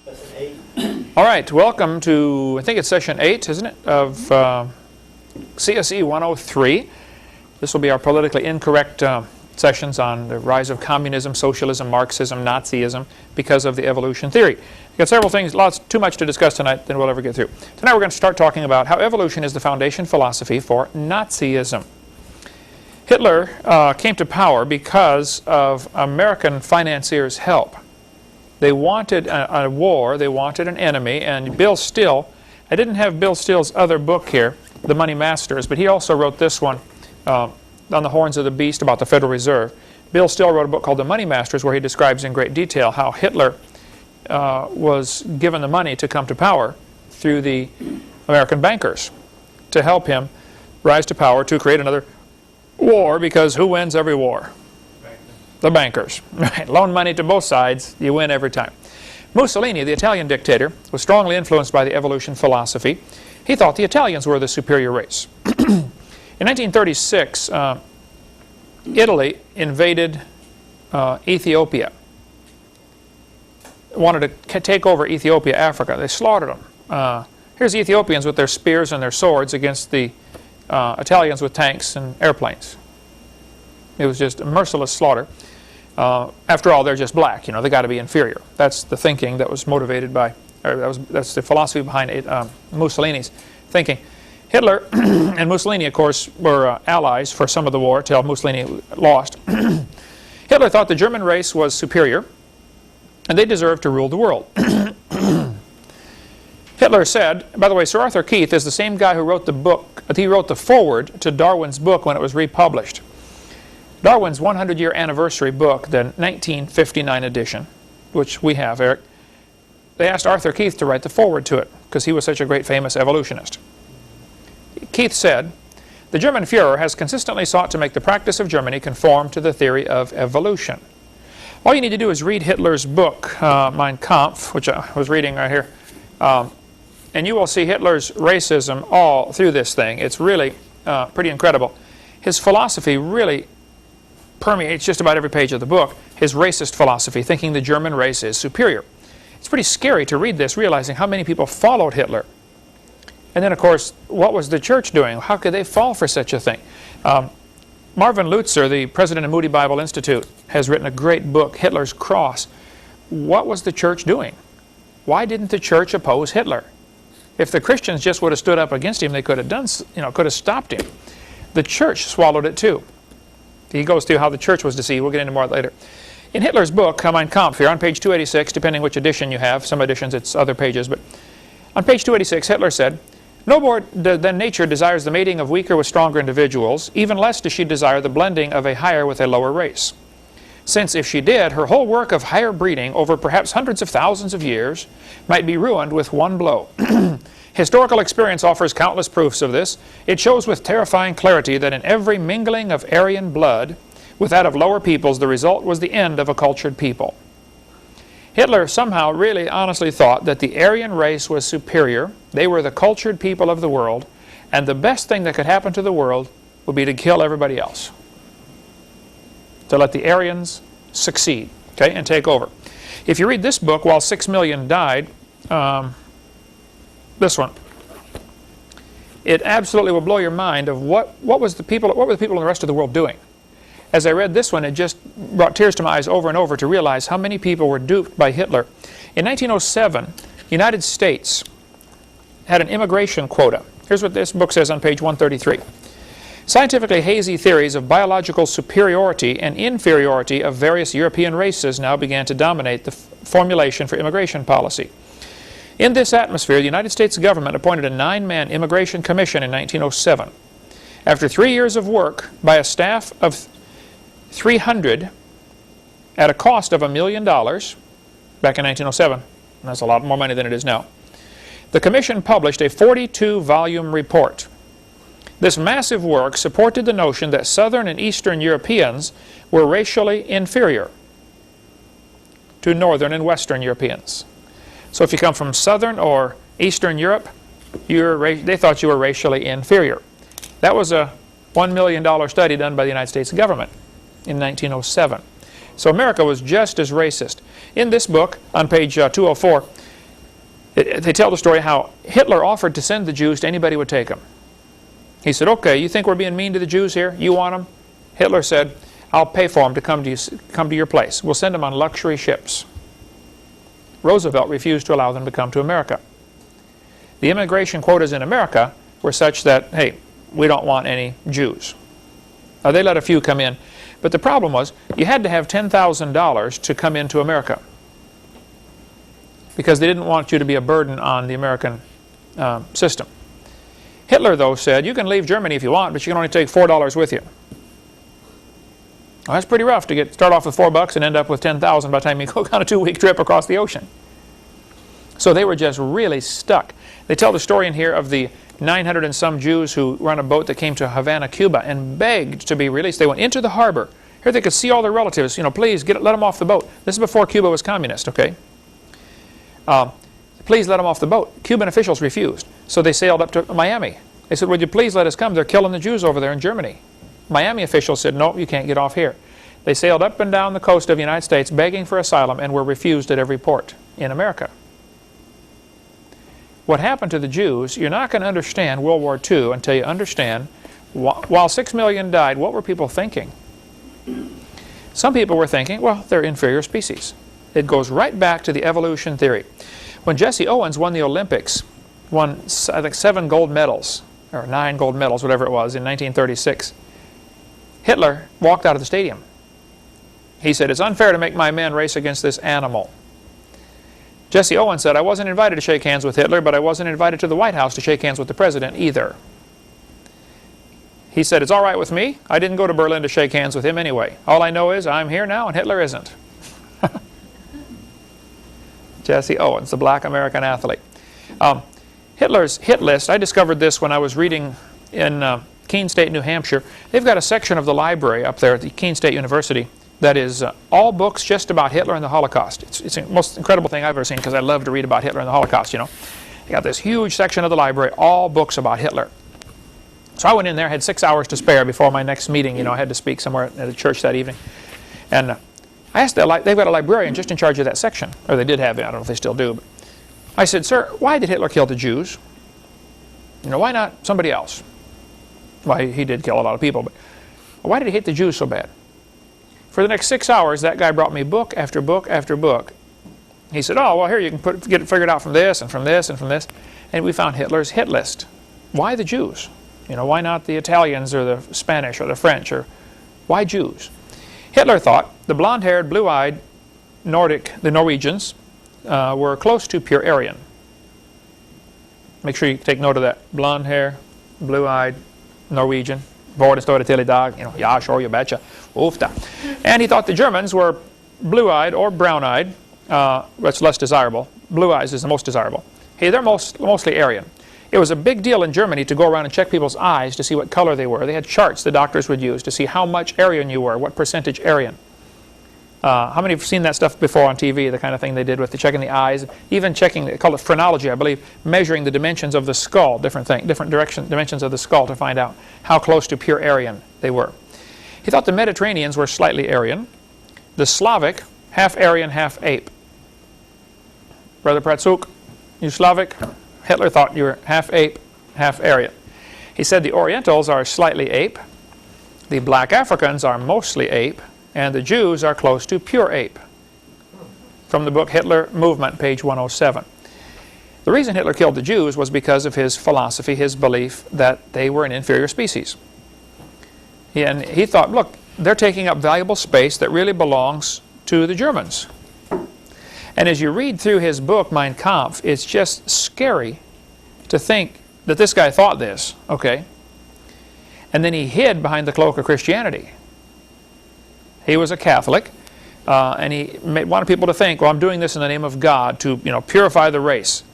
All right, welcome to, I think it's session 8, isn't it, of CSE 103. This will be our politically incorrect sessions on the rise of communism, socialism, Marxism, Nazism because of the evolution theory. We've got several things, too much to discuss tonight than we'll ever get through. Tonight we're going to start talking about how evolution is the foundation philosophy for Nazism. Hitler came to power because of American financiers' help. They wanted a war, they wanted an enemy, and Bill Still, I didn't have Bill Still's other book here, The Money Masters, but he also wrote this one, On the Horns of the Beast, about the Federal Reserve. Bill Still wrote a book called The Money Masters, where he describes in great detail how Hitler was given the money to come to power through the American bankers to help him rise to power to create another war, because who wins every war? The bankers. Right. Loan money to both sides, you win every time. Mussolini, the Italian dictator, was strongly influenced by the evolution philosophy. He thought the Italians were the superior race. In 1936, Italy invaded Ethiopia. Wanted to take over Ethiopia, Africa. They slaughtered them. Here's the Ethiopians with their spears and their swords against the Italians with tanks and airplanes. It was just a merciless slaughter. After all, they're just black. You know, they got to be inferior. That's the thinking that was motivated by, or that's the philosophy behind Mussolini's thinking. Hitler and Mussolini, of course, were allies for some of the war till Mussolini lost. Hitler thought the German race was superior, and they deserved to rule the world. Hitler said, by the way, Sir Arthur Keith is the same guy who wrote the book, he wrote the foreword to Darwin's book when it was republished. Darwin's 100-year anniversary book, the 1959 edition, which we have, Eric, they asked Arthur Keith to write the foreword to it because he was such a great famous evolutionist. Keith said, "The German Führer has consistently sought to make the practice of Germany conform to the theory of evolution." All you need to do is read Hitler's book, Mein Kampf, which I was reading right here, and you will see Hitler's racism all through this thing. It's really pretty incredible. His philosophy really permeates just about every page of the book, his racist philosophy, thinking the German race is superior. It's pretty scary to read this, realizing how many people followed Hitler. And then, of course, what was the church doing? How could they fall for such a thing? Marvin Lutzer, the president of Moody Bible Institute, has written a great book, Hitler's Cross. What was the church doing? Why didn't the church oppose Hitler? If the Christians just would have stood up against him, they could have done, could have stopped him. The church swallowed it too. He goes through how the church was deceived. We'll get into more later. In Hitler's book, Mein Kampf, here on page 286, depending which edition you have, some editions it's other pages, but on page 286, Hitler said, "No more than nature desires the mating of weaker with stronger individuals, even less does she desire the blending of a higher with a lower race. Since if she did, her whole work of higher breeding over perhaps hundreds of thousands of years might be ruined with one blow." Historical experience offers countless proofs of this. It shows with terrifying clarity that in every mingling of Aryan blood with that of lower peoples, the result was the end of a cultured people. Hitler somehow really honestly thought that the Aryan race was superior. They were the cultured people of the world, and the best thing that could happen to the world would be to kill everybody else. To let the Aryans succeed, okay, and take over. If you read this book, While 6 Million Died, this one, it absolutely will blow your mind of what were the people in the rest of the world doing. As I read this one, it just brought tears to my eyes over and over to realize how many people were duped by Hitler. In 1907, the United States had an immigration quota. Here's what this book says on page 133. "Scientifically hazy theories of biological superiority and inferiority of various European races now began to dominate the formulation for immigration policy. In this atmosphere, the United States government appointed a 9-man immigration commission in 1907. After 3 years of work by a staff of 300 at a cost of $1 million back in 1907, and that's a lot more money than it is now, the commission published a 42-volume report. This massive work supported the notion that Southern and Eastern Europeans were racially inferior to Northern and Western Europeans. So if you come from Southern or Eastern Europe, they thought you were racially inferior. That was a $1 million study done by the United States government in 1907. So America was just as racist. In this book, on page 204, They tell the story how Hitler offered to send the Jews to anybody who would take them. He said, okay, you think we're being mean to the Jews here? You want them? Hitler said, I'll pay for them to come to your place. We'll send them on luxury ships. Roosevelt refused to allow them to come to America. The immigration quotas in America were such that, hey, we don't want any Jews. Now, they let a few come in, but the problem was you had to have $10,000 to come into America because they didn't want you to be a burden on the American system. Hitler, though, said, you can leave Germany if you want, but you can only take $4 with you. Well, that's pretty rough to start off with $4 and end up with $10,000 by the time you go on a 2-week trip across the ocean. So they were just really stuck. They tell the story in here of the 900 and some Jews who were on a boat that came to Havana, Cuba, and begged to be released. They went into the harbor. Here they could see all their relatives. You know, please let them off the boat. This is before Cuba was communist, okay? Please let them off the boat. Cuban officials refused. So they sailed up to Miami. They said, would you please let us come? They're killing the Jews over there in Germany. Miami officials said, no, you can't get off here. They sailed up and down the coast of the United States begging for asylum and were refused at every port in America. What happened to the Jews, you're not going to understand World War II until you understand, while 6 million died, what were people thinking? Some people were thinking, well, they're inferior species. It goes right back to the evolution theory. When Jesse Owens won the Olympics, won, I think, 7 gold medals, or 9 gold medals, whatever it was, in 1936, Hitler walked out of the stadium. He said, it's unfair to make my men race against this animal. Jesse Owens said, I wasn't invited to shake hands with Hitler, but I wasn't invited to the White House to shake hands with the president either. He said, it's all right with me. I didn't go to Berlin to shake hands with him anyway. All I know is I'm here now and Hitler isn't. Jesse Owens, the black American athlete. Hitler's hit list, I discovered this when I was reading in Keene State, New Hampshire. They've got a section of the library up there at the Keene State University that is all books just about Hitler and the Holocaust. It's the most incredible thing I've ever seen because I love to read about Hitler and the Holocaust, you know. They got this huge section of the library, all books about Hitler. So I went in there, had 6 hours to spare before my next meeting. You know, I had to speak somewhere at a church that evening. And I asked, they've got a librarian just in charge of that section. Or they did have it, I don't know if they still do. But I said, sir, why did Hitler kill the Jews? You know, why not somebody else? Well, he did kill a lot of people, but why did he hate the Jews so bad? For the next 6 hours, that guy brought me book after book after book. He said, oh, well, here, you can get it figured out from this and from this and from this. And we found Hitler's hit list. Why the Jews? You know, why not the Italians or the Spanish or the French? Or why Jews? Hitler thought the blonde-haired, blue-eyed the Norwegians, were close to pure Aryan. Make sure you take note of that. Blonde hair, blue-eyed, Norwegian. Båda står det till idag. You know, ja, sure, you betcha. Ofta. And he thought the Germans were blue-eyed or brown-eyed. That's less desirable. Blue eyes is the most desirable. Hey, they're mostly Aryan. It was a big deal in Germany to go around and check people's eyes to see what color they were. They had charts the doctors would use to see how much Aryan you were, what percentage Aryan. How many have seen that stuff before on TV, the kind of thing they did with checking the eyes, even checking, they call it phrenology, I believe, measuring the dimensions of the skull, different dimensions of the skull to find out how close to pure Aryan they were. He thought the Mediterraneans were slightly Aryan, the Slavic, half Aryan, half ape. Brother Pratsuk, you Slavic? Hitler thought you were half ape, half Aryan. He said the Orientals are slightly ape, the black Africans are mostly ape, and the Jews are close to pure ape. From the book Hitler Movement, page 107. The reason Hitler killed the Jews was because of his philosophy, his belief that they were an inferior species. And he thought, look, they're taking up valuable space that really belongs to the Germans. And as you read through his book, Mein Kampf, it's just scary to think that this guy thought this, okay? And then he hid behind the cloak of Christianity. He was a Catholic, and he wanted people to think, well, I'm doing this in the name of God to, you know, purify the race.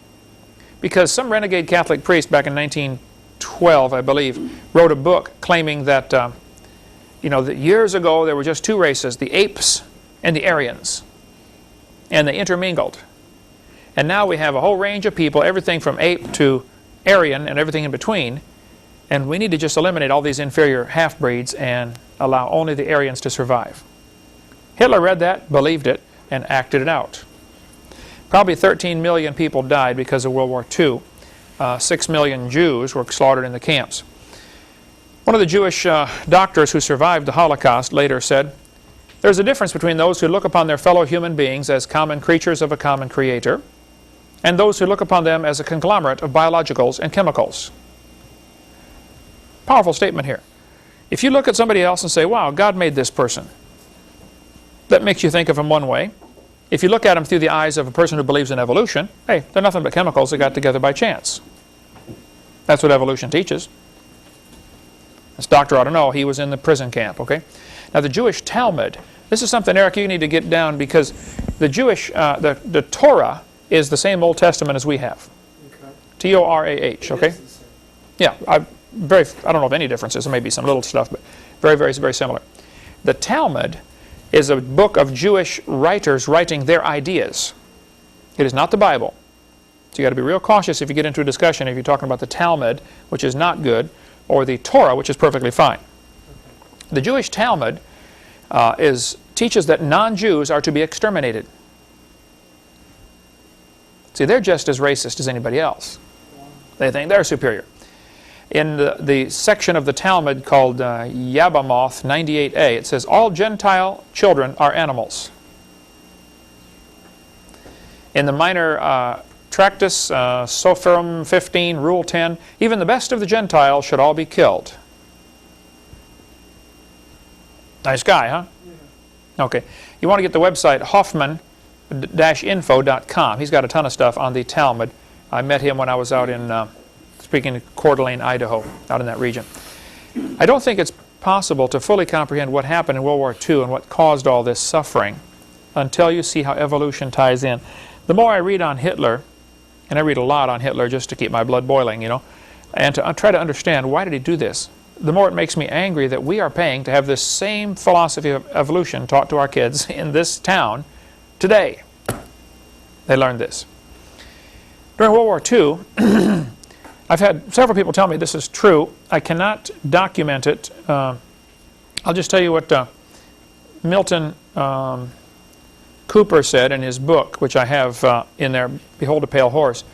Because some renegade Catholic priest back in 1912, I believe, wrote a book claiming that, you know, that years ago there were just two races, the apes and the Aryans, and they intermingled. And now we have a whole range of people, everything from ape to Aryan and everything in between, and we need to just eliminate all these inferior half-breeds and allow only the Aryans to survive. Hitler read that, believed it, and acted it out. Probably 13 million people died because of World War II. 6 million Jews were slaughtered in the camps. One of the Jewish doctors who survived the Holocaust later said, "There's a difference between those who look upon their fellow human beings as common creatures of a common creator and those who look upon them as a conglomerate of biologicals and chemicals." Powerful statement here. If you look at somebody else and say, wow, God made this person, that makes you think of him one way. If you look at him through the eyes of a person who believes in evolution, hey, they're nothing but chemicals that got together by chance. That's what evolution teaches. This doctor ought to know. He was in the prison camp, okay? Now the Jewish Talmud, this is something, Eric, you need to get down, because the Jewish, the Torah is the same Old Testament as we have. Okay. T-O-R-A-H, okay? Yeah, I don't know of any differences. There may be some little stuff, but very, very, very similar. The Talmud is a book of Jewish writers writing their ideas. It is not the Bible. So you got to be real cautious if you get into a discussion if you're talking about the Talmud, which is not good, or the Torah, which is perfectly fine. The Jewish Talmud teaches that non-Jews are to be exterminated. See, they're just as racist as anybody else. They think they're superior. In the section of the Talmud called Yabamoth 98a, it says, all Gentile children are animals. In the minor Tractus, Sophorum 15, Rule 10, even the best of the Gentiles should all be killed. Nice guy, huh? Yeah. Okay. You want to get the website Hoffman-info.com. He's got a ton of stuff on the Talmud. I met him when I was out in, speaking in Coeur d'Alene, Idaho, out in that region. I don't think it's possible to fully comprehend what happened in World War II and what caused all this suffering until you see how evolution ties in. The more I read on Hitler, and I read a lot on Hitler just to keep my blood boiling, you know, and to try to understand why did he do this, the more it makes me angry that we are paying to have this same philosophy of evolution taught to our kids in this town today. They learned this. During World War II, I've had several people tell me this is true. I cannot document it. I'll just tell you what Milton Cooper said in his book, which I have in there, Behold a Pale Horse.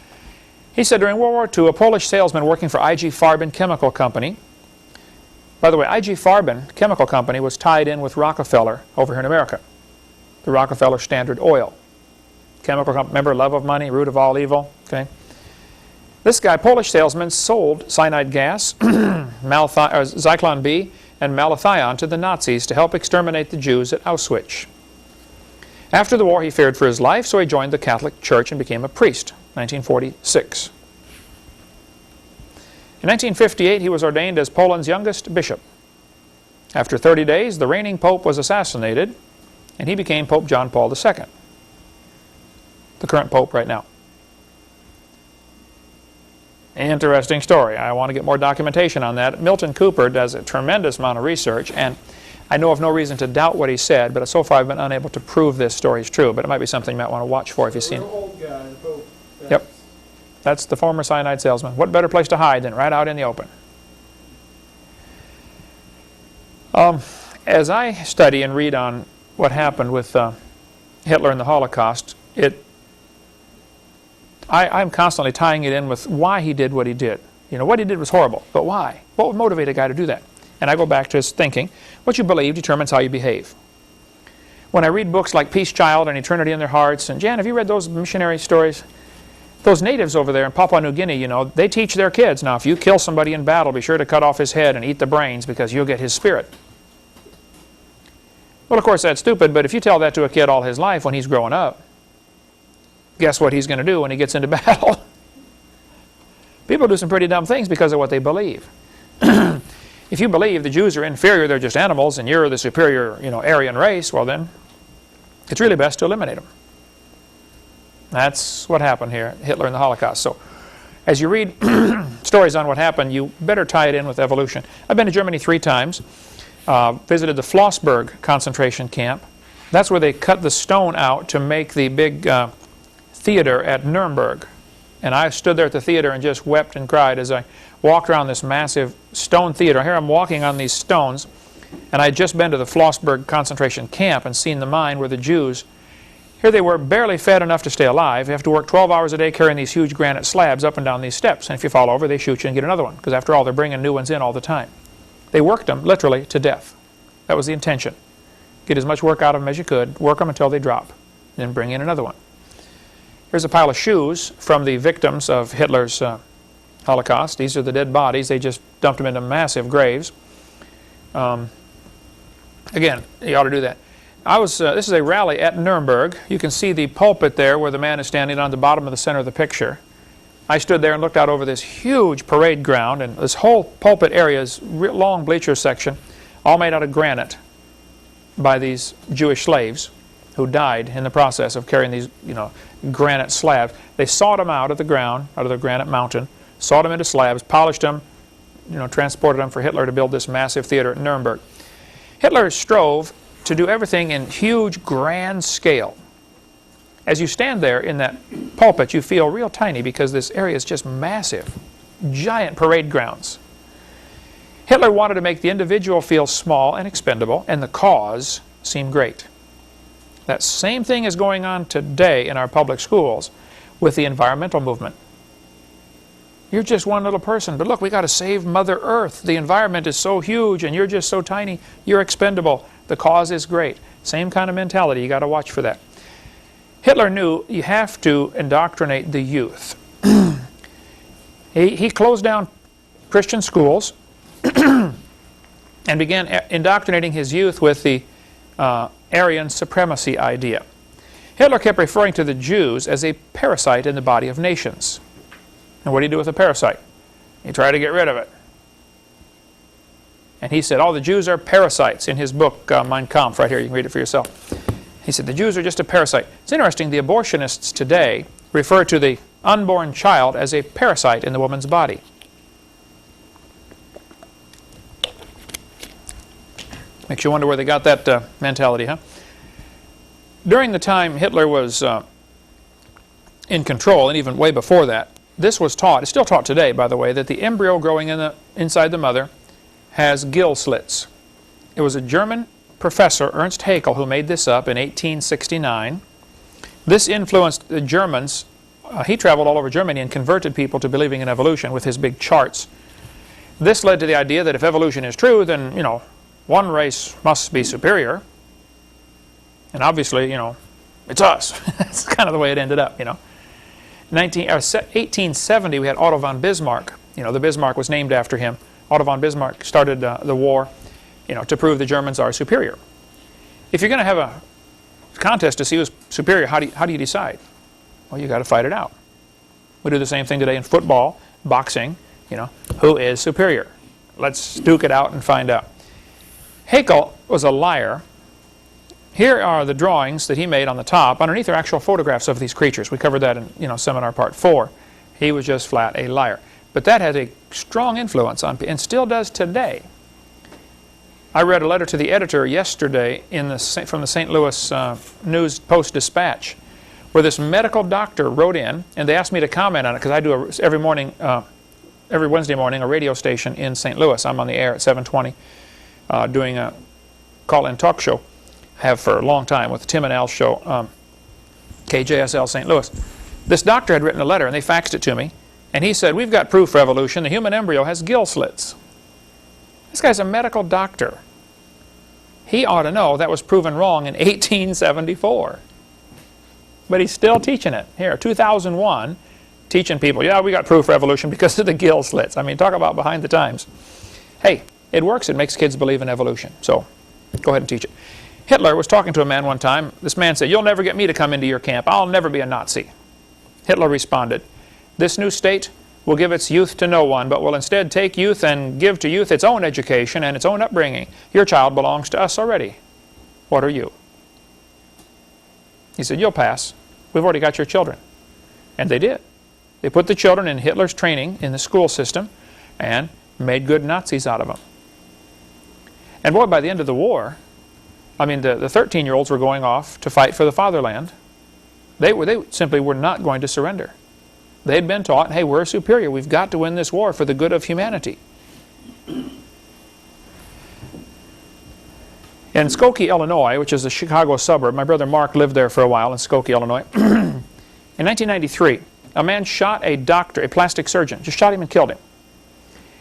He said during World War II, a Polish salesman working for I.G. Farben Chemical Company. By the way, I.G. Farben Chemical Company was tied in with Rockefeller over here in America. The Rockefeller Standard Oil. Chemical company, remember, love of money, root of all evil. Okay. This guy, Polish salesman, sold cyanide gas, Zyklon B, and malathion to the Nazis to help exterminate the Jews at Auschwitz. After the war, he feared for his life, so he joined the Catholic Church and became a priest, 1946. In 1958, he was ordained as Poland's youngest bishop. After 30 days, the reigning pope was assassinated, and he became Pope John Paul II, the current pope right now. Interesting story. I want to get more documentation on that. Milton Cooper does a tremendous amount of research, and I know of no reason to doubt what he said, but so far I've been unable to prove this story is true, but it might be something you might want to watch for if you've seen it. Old guy, the Pope. Yep. That's the former cyanide salesman. What better place to hide than right out in the open? As I study and read on what happened with Hitler and the Holocaust, I'm constantly tying it in with why he did what he did. You know, what he did was horrible, but why? What would motivate a guy to do that? And I go back to his thinking. What you believe determines how you behave. When I read books like Peace Child and Eternity in Their Hearts, and Jan, have you read those missionary stories? Those natives over there in Papua New Guinea, you know, they teach their kids, now if you kill somebody in battle, be sure to cut off his head and eat the brains because you'll get his spirit. Well, of course, that's stupid, but if you tell that to a kid all his life when he's growing up, guess what he's going to do when he gets into battle? People do some pretty dumb things because of what they believe. If you believe the Jews are inferior, they're just animals, and you're the superior, you know, Aryan race, well then, it's really best to eliminate them. That's what happened here, Hitler and the Holocaust. So, as you read stories on what happened, you better tie it in with evolution. I've been to Germany 3 times, visited the Flossburg concentration camp. That's where they cut the stone out to make the big theater at Nuremberg. And I stood there at the theater and just wept and cried as I walked around this massive stone theater. Here I'm walking on these stones, and I had just been to the Flossburg concentration camp and seen the mine where the Jews Here they were, barely fed enough to stay alive. They have to work 12 hours a day carrying these huge granite slabs up and down these steps. And if you fall over, they shoot you and get another one. Because after all, they're bringing new ones in all the time. They worked them literally to death. That was the intention. Get as much work out of them as you could, work them until they drop, then bring in another one. Here's a pile of shoes from the victims of Hitler's Holocaust. These are the dead bodies. They just dumped them into massive graves. Again, you ought to do that. This is a rally at Nuremberg. You can see the pulpit there where the man is standing on the bottom of the center of the picture. I stood there and looked out over this huge parade ground, and this whole pulpit area is long bleacher section, all made out of granite by these Jewish slaves who died in the process of carrying these, granite slabs. They sawed them out of the ground, out of the granite mountain, sawed them into slabs, polished them, transported them for Hitler to build this massive theater at Nuremberg. Hitler strove to do everything in huge, grand scale. As you stand there in that pulpit, you feel real tiny because this area is just massive, giant parade grounds. Hitler wanted to make the individual feel small and expendable, and the cause seem great. That same thing is going on today in our public schools with the environmental movement. You're just one little person, but look, we got to save Mother Earth. The environment is so huge and you're just so tiny, you're expendable. The cause is great. Same kind of mentality, you got to watch for that. Hitler knew you have to indoctrinate the youth. He closed down Christian schools and began indoctrinating his youth with the Aryan supremacy idea. Hitler kept referring to the Jews as a parasite in the body of nations. And what do you do with a parasite? You try to get rid of it. And he said, the Jews are parasites in his book, Mein Kampf, right here. You can read it for yourself. He said, the Jews are just a parasite. It's interesting, the abortionists today refer to the unborn child as a parasite in the woman's body. Makes you wonder where they got that mentality, huh? During the time Hitler was in control, and even way before that, this was taught, it's still taught today, by the way, that the embryo growing inside the mother has gill slits. It was a German professor, Ernst Haeckel, who made this up in 1869. This influenced the Germans. He traveled all over Germany and converted people to believing in evolution with his big charts. This led to the idea that if evolution is true, then, one race must be superior. And obviously, it's us. That's kind of the way it ended up, 1870, we had Otto von Bismarck. The Bismarck was named after him. Otto von Bismarck started the war, to prove the Germans are superior. If you're going to have a contest to see who's superior, how do you decide? Well, you got to fight it out. We do the same thing today in football, boxing. Who is superior? Let's duke it out and find out. Haeckel was a liar. Here are the drawings that he made on the top. Underneath are actual photographs of these creatures. We covered that in seminar part 4. He was just flat a liar. But that had a strong influence on, and still does today. I read a letter to the editor yesterday from the St. Louis News Post-Dispatch, where this medical doctor wrote in, and they asked me to comment on it because I do every Wednesday morning a radio station in St. Louis. I'm on the air at 7:20 doing a call-in talk show. Have for a long time with the Tim and Al show, KJSL St. Louis. This doctor had written a letter and they faxed it to me, and he said, we've got proof for evolution. The human embryo has gill slits. This guy's a medical doctor. He ought to know that was proven wrong in 1874. But he's still teaching it. Here, 2001, teaching people, yeah, we got proof for evolution because of the gill slits. I mean, talk about behind the times. Hey, it works. It makes kids believe in evolution. So go ahead and teach it. Hitler was talking to a man one time. This man said, you'll never get me to come into your camp. I'll never be a Nazi. Hitler responded, this new state will give its youth to no one, but will instead take youth and give to youth its own education and its own upbringing. Your child belongs to us already. What are you? He said, you'll pass. We've already got your children. And they did. They put the children in Hitler's training in the school system and made good Nazis out of them. And boy, by the end of the war, I mean, the 13-year-olds were going off to fight for the fatherland. They simply were not going to surrender. They had been taught, hey, we're superior. We've got to win this war for the good of humanity. In In Skokie, Illinois, which is a Chicago suburb, my brother Mark lived there for a while in Skokie, Illinois. In 1993, a man shot a doctor, a plastic surgeon, just shot him and killed him.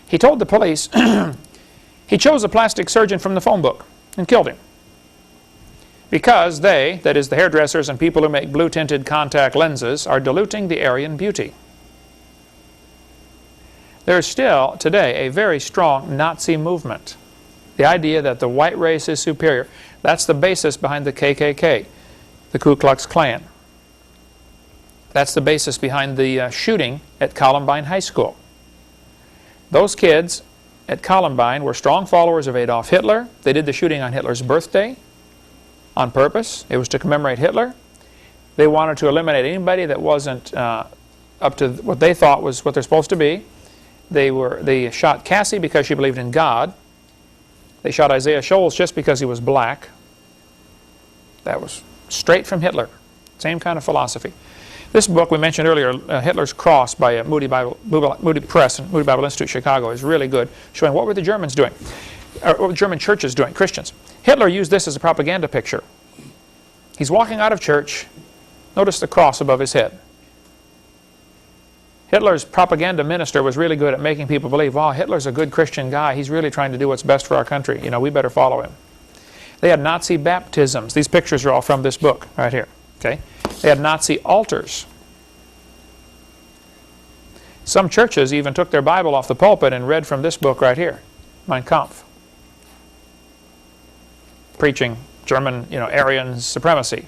He told the police he chose a plastic surgeon from the phone book and killed him. Because they, that is the hairdressers and people who make blue-tinted contact lenses, are diluting the Aryan beauty. There is still, today, a very strong Nazi movement. The idea that the white race is superior. That's the basis behind the KKK, the Ku Klux Klan. That's the basis behind the shooting at Columbine High School. Those kids at Columbine were strong followers of Adolf Hitler. They did the shooting on Hitler's birthday on purpose. It was to commemorate Hitler. They wanted to eliminate anybody that wasn't up to what they thought was what they're supposed to be. They shot Cassie because she believed in God. They shot Isaiah Shoals just because he was black. That was straight from Hitler. Same kind of philosophy. This book we mentioned earlier, Hitler's Cross by Moody Press and Moody Bible Institute, Chicago, is really good, showing what were the Germans doing, or what were German churches doing, Christians. Hitler used this as a propaganda picture. He's walking out of church. Notice the cross above his head. Hitler's propaganda minister was really good at making people believe, wow, Hitler's a good Christian guy. He's really trying to do what's best for our country. You know, we better follow him. They had Nazi baptisms. These pictures are all from this book right here. Okay? They had Nazi altars. Some churches even took their Bible off the pulpit and read from this book right here, Mein Kampf, preaching German, Aryan supremacy.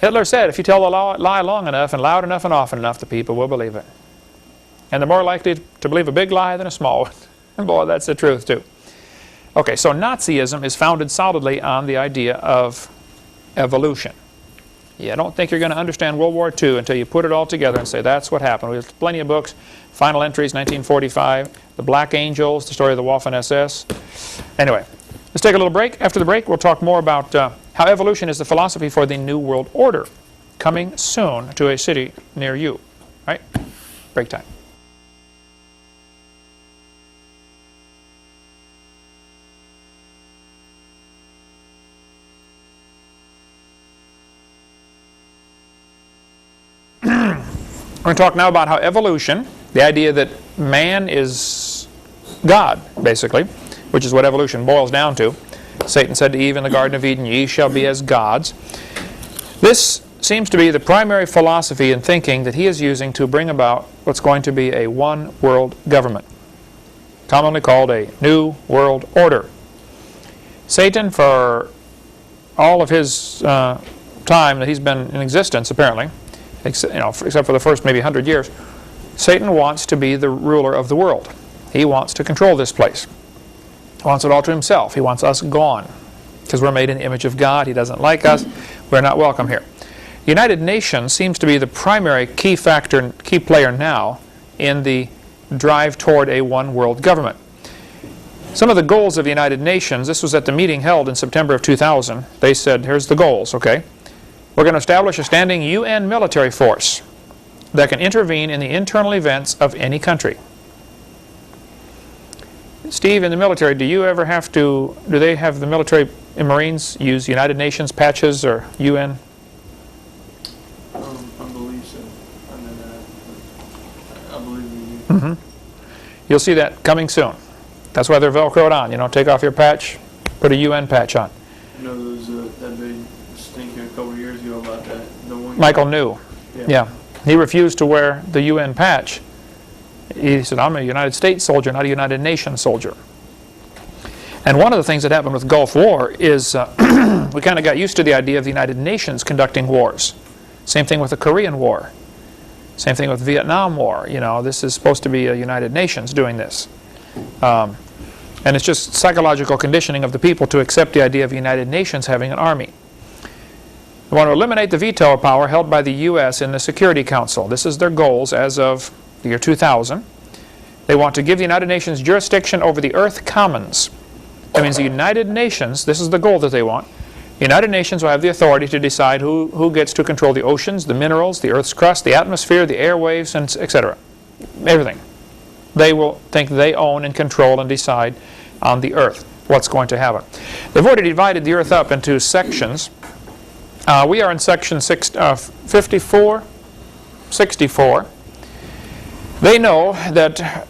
Hitler said, if you tell the lie long enough and loud enough and often enough, the people will believe it. And they're more likely to believe a big lie than a small one. And boy, that's the truth too. Okay, so Nazism is founded solidly on the idea of evolution. I don't think you're going to understand World War II until you put it all together and say that's what happened. We have plenty of books, Final Entries, 1945, The Black Angels, the story of the Waffen-SS. Anyway, let's take a little break. After the break, we'll talk more about how evolution is the philosophy for the New World Order, coming soon to a city near you. All right? Break time. We're going to talk now about how evolution, the idea that man is God, basically, which is what evolution boils down to. Satan said to Eve in the Garden of Eden, ye shall be as gods. This seems to be the primary philosophy and thinking that he is using to bring about what's going to be a one-world government, commonly called a New World Order. Satan, for all of his time that he's been in existence, apparently, except for the first maybe 100 years, Satan wants to be the ruler of the world. He wants to control this place. He wants it all to himself. He wants us gone because we're made in the image of God. He doesn't like us. We're not welcome here. The United Nations seems to be the primary key factor, key player now in the drive toward a one-world government. Some of the goals of the United Nations, this was at the meeting held in September of 2000. They said, here's the goals, okay? We're going to establish a standing UN military force that can intervene in the internal events of any country. Steve, in the military, do you ever have to, do they have the military and Marines use United Nations patches or UN? I believe so. I believe we do. You'll see that coming soon. That's why they're Velcroed on. Take off your patch, put a UN patch on. There was that big stinker a couple of years ago about that. The one Michael knew. Yeah. He refused to wear the UN patch. He said, I'm a United States soldier, not a United Nations soldier. And one of the things that happened with Gulf War is we kind of got used to the idea of the United Nations conducting wars. Same thing with the Korean War. Same thing with Vietnam War. This is supposed to be a United Nations doing this. And it's just psychological conditioning of the people to accept the idea of the United Nations having an army. They want to eliminate the veto power held by the U.S. in the Security Council. This is their goals as of the year 2000. They want to give the United Nations jurisdiction over the Earth Commons. That means the United Nations, this is the goal that they want, the United Nations will have the authority to decide who gets to control the oceans, the minerals, the Earth's crust, the atmosphere, the airwaves, and etc. Everything. They will think they own and control and decide on the Earth. what's going to happen. They've already divided the earth up into sections. We are in section 64. They know that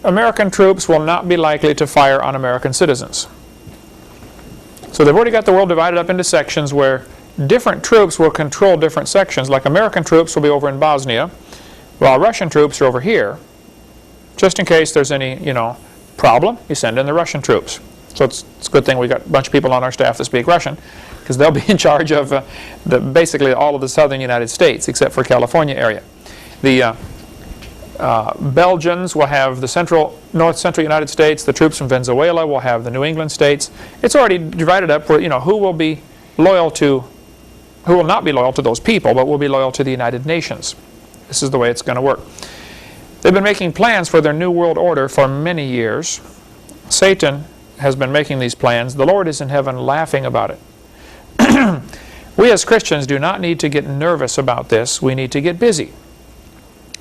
American troops will not be likely to fire on American citizens. So they've already got the world divided up into sections where different troops will control different sections. Like American troops will be over in Bosnia, while Russian troops are over here. Just in case there's any, problem, you send in the Russian troops. So it's a good thing we've got a bunch of people on our staff that speak Russian, because they'll be in charge of basically all of the southern United States, except for California area. The Belgians will have the north central United States. The troops from Venezuela will have the New England states. It's already divided up where, who will not be loyal to those people, but will be loyal to the United Nations. This is the way it's going to work. They've been making plans for their New World Order for many years. Satan has been making these plans. The Lord is in heaven laughing about it. We as Christians do not need to get nervous about this. We need to get busy.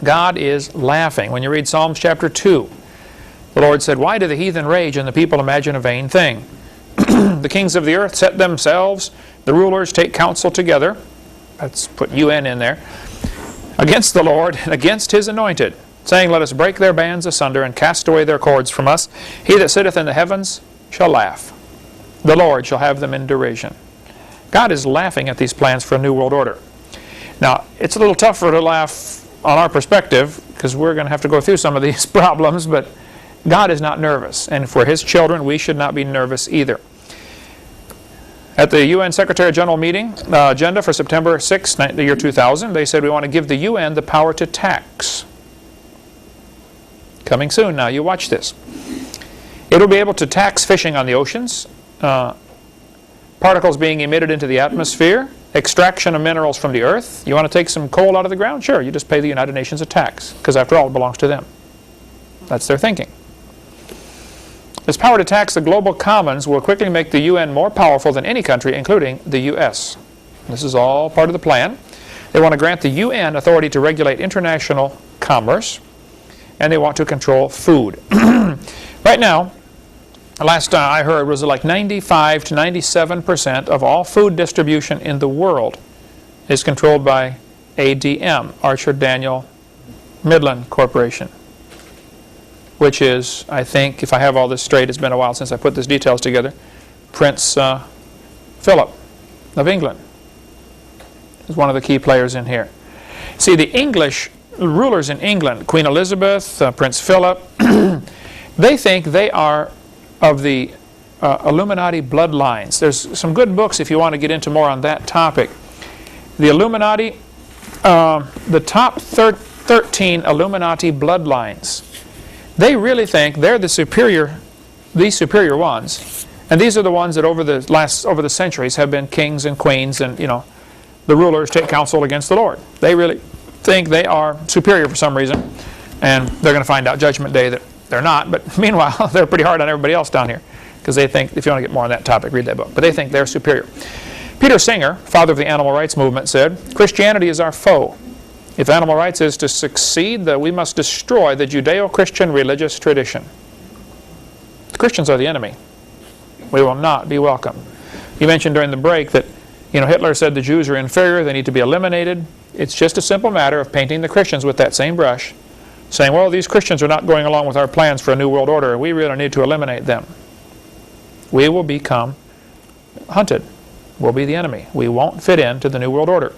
God is laughing. When you read Psalms chapter 2, the Lord said, "Why do the heathen rage and the people imagine a vain thing? The kings of the earth set themselves, the rulers take counsel together." Let's put UN in there. "Against the Lord and against his anointed, saying, Let us break their bands asunder and cast away their cords from us. He that sitteth in the heavens shall laugh. The Lord shall have them in derision." God is laughing at these plans for a new world order. Now, it's a little tougher to laugh on our perspective, because we're going to have to go through some of these problems, but God is not nervous. And if we're His children, we should not be nervous either. At the UN Secretary General meeting agenda for September 6, the year 2000, they said we want to give the UN the power to tax. Coming soon now, you watch this. It'll be able to tax fishing on the oceans, particles being emitted into the atmosphere, extraction of minerals from the earth. You want to take some coal out of the ground? Sure, you just pay the United Nations a tax, because after all, it belongs to them. That's their thinking. This power to tax the global commons will quickly make the UN more powerful than any country, including the U.S. This is all part of the plan. They want to grant the UN authority to regulate international commerce, and they want to control food. Right now, last I heard, was like 95 to 97% of all food distribution in the world is controlled by ADM, Archer Daniel Midland Corporation, which is, I think, if I have all this straight, it's been a while since I put these details together, Prince Philip of England is one of the key players in here. See, the English rulers in England, Queen Elizabeth, Prince Philip, they think they are of the Illuminati bloodlines. There's some good books if you want to get into more on that topic. The Illuminati, the top 13 Illuminati bloodlines, they really think they're these superior ones, and these are the ones that over the centuries have been kings and queens, and the rulers take counsel against the Lord. They really think they are superior for some reason, and they're going to find out Judgment Day that they're not. But meanwhile, they're pretty hard on everybody else down here, because they think, if you want to get more on that topic, read that book. But they think they're superior. Peter Singer, father of the animal rights movement, said, "Christianity is our foe. If animal rights is to succeed, we must destroy the Judeo-Christian religious tradition." The Christians are the enemy. We will not be welcome. You mentioned during the break that Hitler said the Jews are inferior, they need to be eliminated. It's just a simple matter of painting the Christians with that same brush, saying, well, these Christians are not going along with our plans for a new world order, and we really need to eliminate them. We will become hunted. We'll be the enemy. We won't fit into the new world order.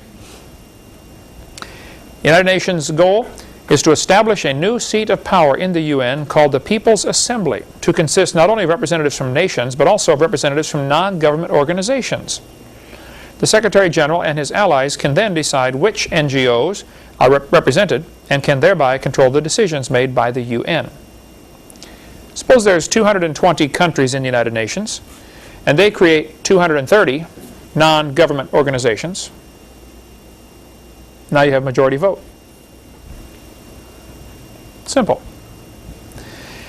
The United Nations' goal is to establish a new seat of power in the UN called the People's Assembly, to consist not only of representatives from nations, but also of representatives from non-government organizations. The Secretary General and his allies can then decide which NGOs are represented, and can thereby control the decisions made by the UN. Suppose there's 220 countries in the United Nations, and they create 230 non-government organizations. Now you have majority vote. Simple.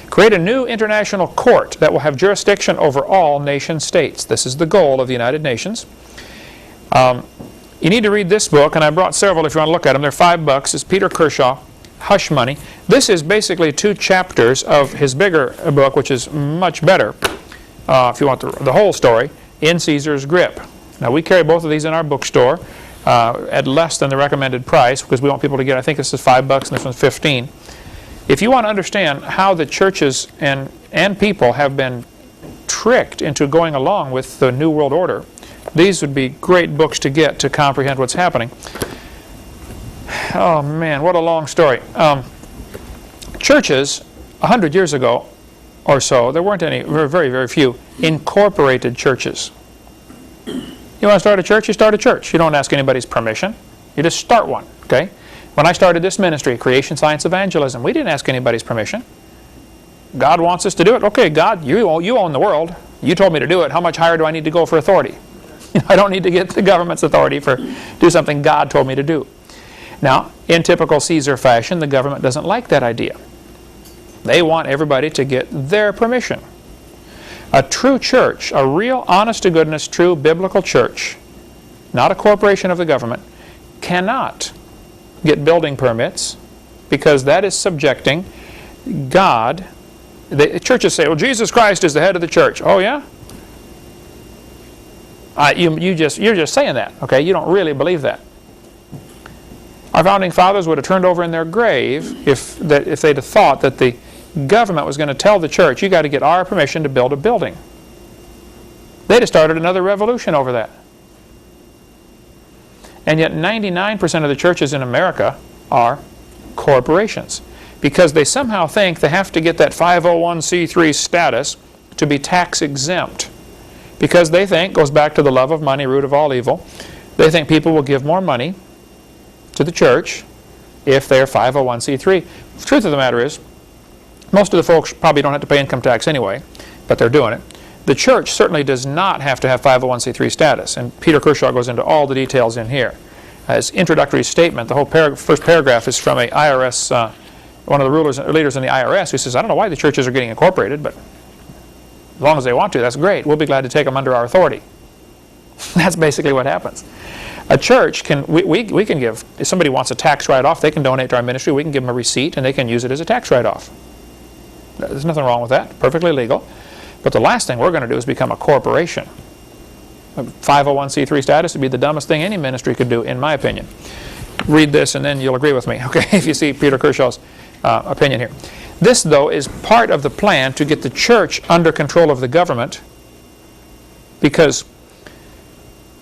Create a new international court that will have jurisdiction over all nation states. This is the goal of the United Nations. You need to read this book, and I brought several if you want to look at them. They're $5. It's Peter Kershaw, Hush Money. This is basically 2 chapters of his bigger book, which is much better. if you want the whole story, in Caesar's grip. Now we carry both of these in our bookstore at less than the recommended price because we want people to get, I think this is $5 and this one's 15. If you want to understand how the churches and people have been tricked into going along with the New World Order, these would be great books to get to comprehend what's happening. Oh man, what a long story. Churches, 100 years ago or so, there weren't any, very, very few, incorporated churches. You want to start a church? You start a church. You don't ask anybody's permission. You just start one, okay? When I started this ministry, Creation Science Evangelism, we didn't ask anybody's permission. God wants us to do it. Okay, God, you own the world. You told me to do it. How much higher do I need to go for authority? I don't need to get the government's authority for do something God told me to do. Now, in typical Caesar fashion, the government doesn't like that idea. They want everybody to get their permission. A true church, a real honest-to-goodness, true biblical church, not a corporation of the government, cannot get building permits because that is subjecting God. The churches say, well, Jesus Christ is the head of the church. Oh, yeah? You're just saying that, okay? You don't really believe that. Our founding fathers would have turned over in their grave if they'd have thought that the government was going to tell the church, you got to get our permission to build a building. They'd have started another revolution over that. And yet 99% of the churches in America are corporations because they somehow think they have to get that 501c3 status to be tax exempt. Because they think, goes back to the love of money, root of all evil, they think people will give more money to the church if they're 501c3. The truth of the matter is, most of the folks probably don't have to pay income tax anyway, but they're doing it. The church certainly does not have to have 501c3 status, and Peter Kershaw goes into all the details in here. His introductory statement, the whole first paragraph is from a IRS, one of the leaders in the IRS, who says, I don't know why the churches are getting incorporated, but as long as they want to, that's great. We'll be glad to take them under our authority. That's basically what happens. A church can, we can give, if somebody wants a tax write-off, they can donate to our ministry, we can give them a receipt, and they can use it as a tax write-off. There's nothing wrong with that, perfectly legal. But the last thing we're going to do is become a corporation. A 501c3 status would be the dumbest thing any ministry could do, in my opinion. Read this and then you'll agree with me, okay, if you see Peter Kershaw's opinion here. This, though, is part of the plan to get the church under control of the government because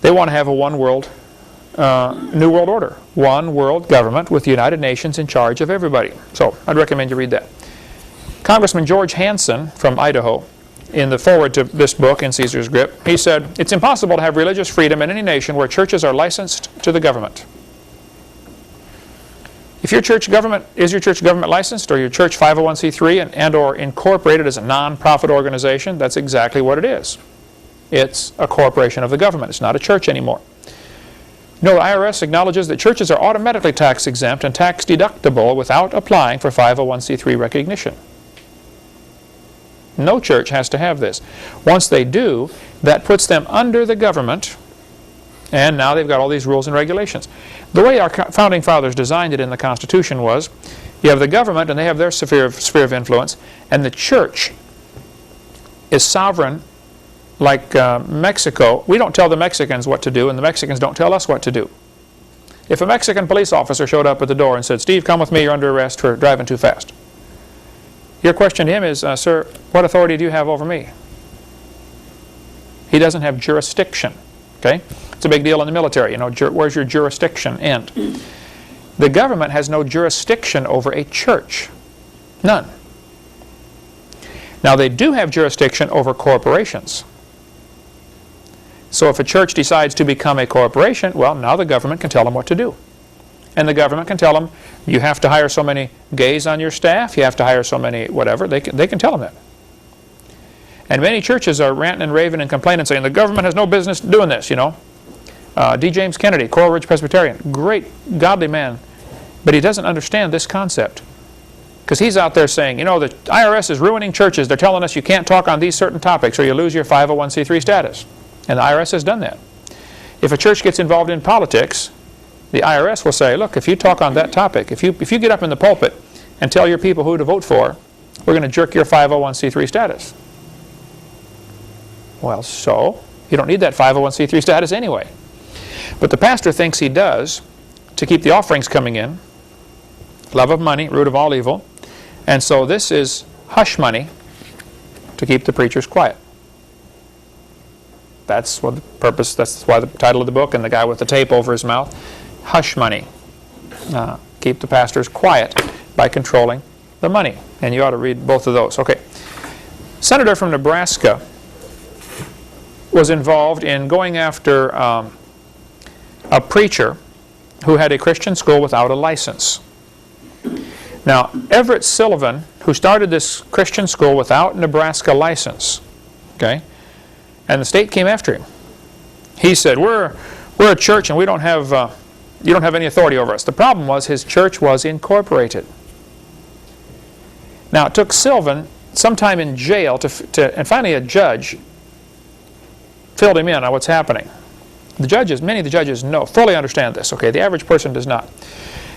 they want to have a one world, New World Order. One world government with the United Nations in charge of everybody. So I'd recommend you read that. Congressman George Hansen from Idaho, in the foreword to this book, In Caesar's Grip, he said, it's impossible to have religious freedom in any nation where churches are licensed to the government. If your church government, is your church government licensed, or your church 501c3 and or incorporated as a non-profit organization, that's exactly what it is. It's a corporation of the government. It's not a church anymore. You know, the IRS acknowledges that churches are automatically tax exempt and tax deductible without applying for 501c3 recognition. No church has to have this. Once they do, that puts them under the government, and now they've got all these rules and regulations. The way our founding fathers designed it in the Constitution was, you have the government and they have their sphere of influence, and the church is sovereign. Like Mexico, we don't tell the Mexicans what to do, and the Mexicans don't tell us what to do. If a Mexican police officer showed up at the door and said, Steve, come with me, you're under arrest for driving too fast. Your question to him is, sir, what authority do you have over me? He doesn't have jurisdiction. Okay? It's a big deal in the military. You know, where's your jurisdiction end? The government has no jurisdiction over a church. None. Now, they do have jurisdiction over corporations. So if a church decides to become a corporation, well, now the government can tell them what to do. And the government can tell them, you have to hire so many gays on your staff, you have to hire so many whatever. They can tell them that. And many churches are ranting and raving and complaining, saying the government has no business doing this, you know. D. James Kennedy, Coral Ridge Presbyterian, great godly man, but he doesn't understand this concept. Because he's out there saying, you know, the IRS is ruining churches. They're telling us you can't talk on these certain topics or you lose your 501c3 status. And the IRS has done that. If a church gets involved in politics, the IRS will say, look, if you talk on that topic, if you get up in the pulpit and tell your people who to vote for, we're going to jerk your 501c3 status. Well, so you don't need that 501c3 status anyway. But the pastor thinks he does to keep the offerings coming in. Love of money, root of all evil. And so this is hush money to keep the preachers quiet. That's what the purpose, that's why the title of the book and the guy with the tape over his mouth. Hush money. Keep the pastors quiet by controlling the money. And you ought to read both of those. Okay. Senator from Nebraska was involved in going after a preacher who had a Christian school without a license. Now, Everett Sullivan, who started this Christian school without Nebraska license, okay, and the state came after him. He said, we're a church and we don't have, you don't have any authority over us. The problem was his church was incorporated. Now, it took Sullivan some time in jail and finally a judge filled him in on what's happening. The judges, many of the judges fully understand this, okay? The average person does not.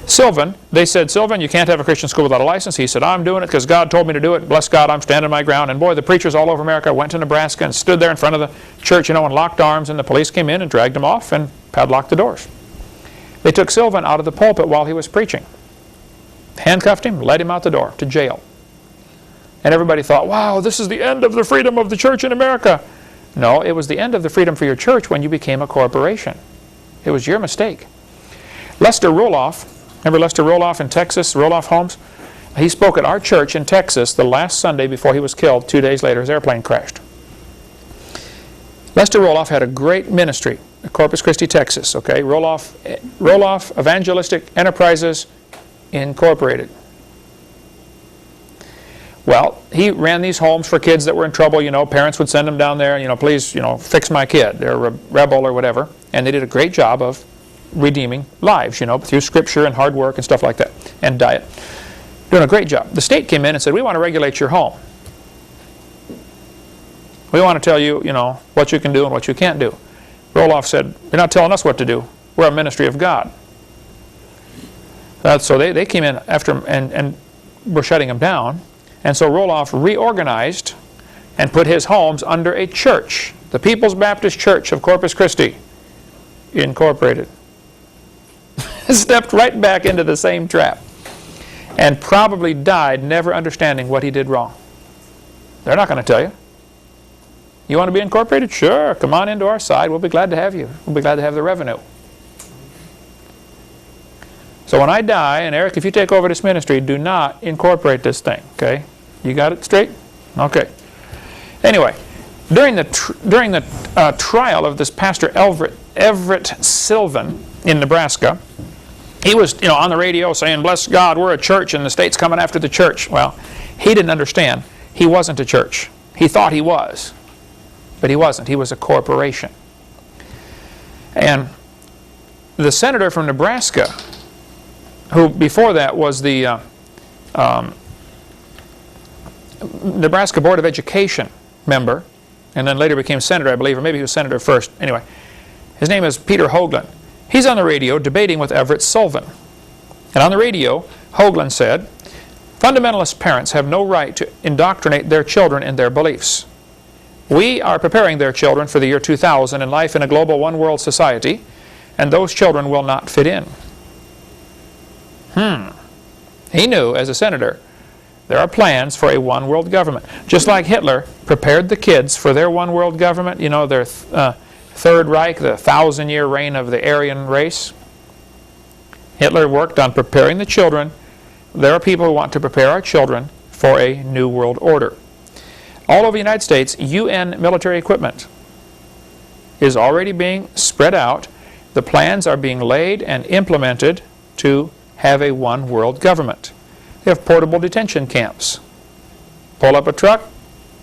Sullivan, they said, Sullivan, you can't have a Christian school without a license. He said, I'm doing it because God told me to do it. Bless God, I'm standing my ground. And boy, the preachers all over America went to Nebraska and stood there in front of the church, and locked arms, and the police came in and dragged him off and padlocked the doors. They took Sullivan out of the pulpit while he was preaching. Handcuffed him, led him out the door to jail. And everybody thought, wow, this is the end of the freedom of the church in America. No, it was the end of the freedom for your church when you became a corporation. It was your mistake. Lester Roloff, remember Lester Roloff in Texas, Roloff Homes? He spoke at our church in Texas the last Sunday before he was killed. 2 days later, his airplane crashed. Lester Roloff had a great ministry in Corpus Christi, Texas. Okay, Roloff Evangelistic Enterprises Incorporated. Well, he ran these homes for kids that were in trouble. Parents would send them down there, please, fix my kid. They're a rebel or whatever. And they did a great job of redeeming lives, through scripture and hard work and stuff like that, and diet. Doing a great job. The state came in and said, we want to regulate your home. We want to tell you, what you can do and what you can't do. Roloff said, you're not telling us what to do. We're a ministry of God. So they came in after him and were shutting him down. And so Roloff reorganized and put his homes under a church, the People's Baptist Church of Corpus Christi, Incorporated. Stepped right back into the same trap and probably died never understanding what he did wrong. They're not going to tell you. You want to be incorporated? Sure, come on into our side. We'll be glad to have you. We'll be glad to have the revenue. So when I die, and Eric, if you take over this ministry, do not incorporate this thing, okay? You got it straight? Okay. Anyway, during the trial of this Pastor Everett Sullivan in Nebraska, he was on the radio saying, bless God, we're a church and the state's coming after the church. Well, he didn't understand. He wasn't a church. He thought he was, but he wasn't. He was a corporation. And the senator from Nebraska, who before that was the Nebraska Board of Education member, and then later became senator, I believe, or maybe he was senator first. Anyway, his name is Peter Hoagland. He's on the radio debating with Everett Sullivan. And on the radio, Hoagland said, fundamentalist parents have no right to indoctrinate their children in their beliefs. We are preparing their children for the year 2000 and life in a global one-world society, and those children will not fit in. He knew, as a senator, there are plans for a one-world government. Just like Hitler prepared the kids for their one-world government, their Third Reich, the 1,000-year reign of the Aryan race. Hitler worked on preparing the children. There are people who want to prepare our children for a new world order. All over the United States, UN military equipment is already being spread out. The plans are being laid and implemented to have a one-world government. They have portable detention camps. Pull up a truck,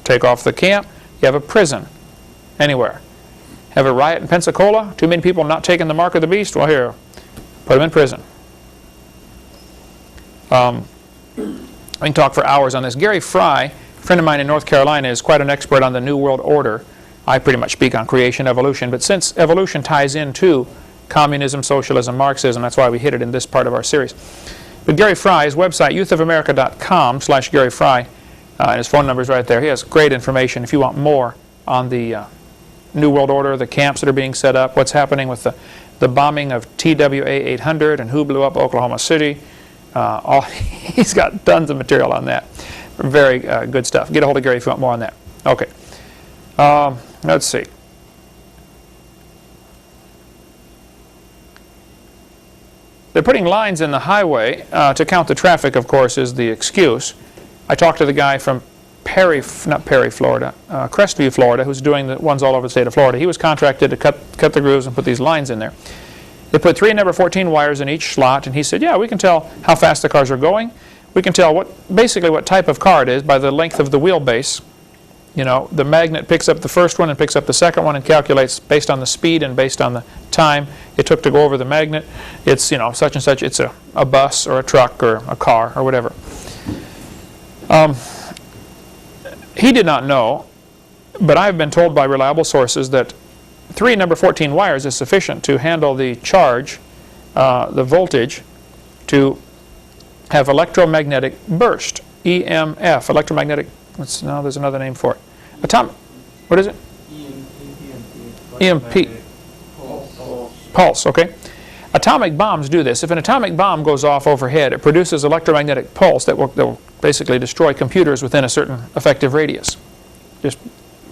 take off the camp, you have a prison anywhere. Have a riot in Pensacola, too many people not taking the mark of the beast, well here, put them in prison. I can talk for hours on this. Gary Fry, a friend of mine in North Carolina, is quite an expert on the New World Order. I pretty much speak on creation, evolution, but since evolution ties into communism, socialism, Marxism, that's why we hit it in this part of our series. But Gary Fry, his website, youthofamerica.com/Gary Fry, and his phone number is right there. He has great information if you want more on the New World Order, the camps that are being set up, what's happening with the bombing of TWA 800 and who blew up Oklahoma City. He's got tons of material on that. Very good stuff. Get a hold of Gary if you want more on that. Okay. Let's see. They're putting lines in the highway to count the traffic, of course, is the excuse. I talked to the guy from Crestview, Florida, who's doing the ones all over the state of Florida. He was contracted to cut the grooves and put these lines in there. They put 3 number 14 wires in each slot, and he said, yeah, we can tell how fast the cars are going. We can tell basically what type of car it is by the length of the wheelbase. You know, the magnet picks up the first one and picks up the second one and calculates based on the speed and based on the time it took to go over the magnet. It's, you know, such and such. It's a bus or a truck or a car or whatever. He did not know, but I've been told by reliable sources that 3 number 14 wires is sufficient to handle the charge, the voltage, to have electromagnetic burst, EMF, electromagnetic. No, there's another name for it. What is it? EMP. Pulse, okay. Atomic bombs do this. If an atomic bomb goes off overhead, it produces electromagnetic pulse that will basically destroy computers within a certain effective radius. Just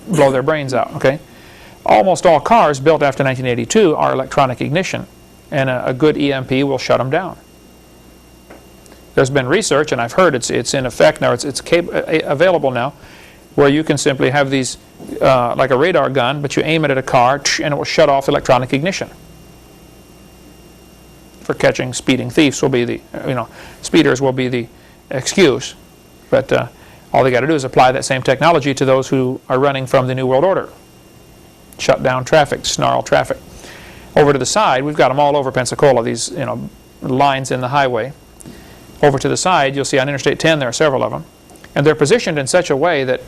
blow their brains out, okay? Almost all cars built after 1982 are electronic ignition, and a good EMP will shut them down. There's been research, and I've heard it's in effect now, it's available now, where you can simply have these, like a radar gun, but you aim it at a car, and it will shut off electronic ignition. For catching speeding thieves will be the, speeders will be the excuse, but all they got to do is apply that same technology to those who are running from the New World Order. Shut down traffic, snarl traffic. Over to the side, we've got them all over Pensacola, these, lines in the highway. Over to the side, you'll see on Interstate 10 there are several of them. And they're positioned in such a way that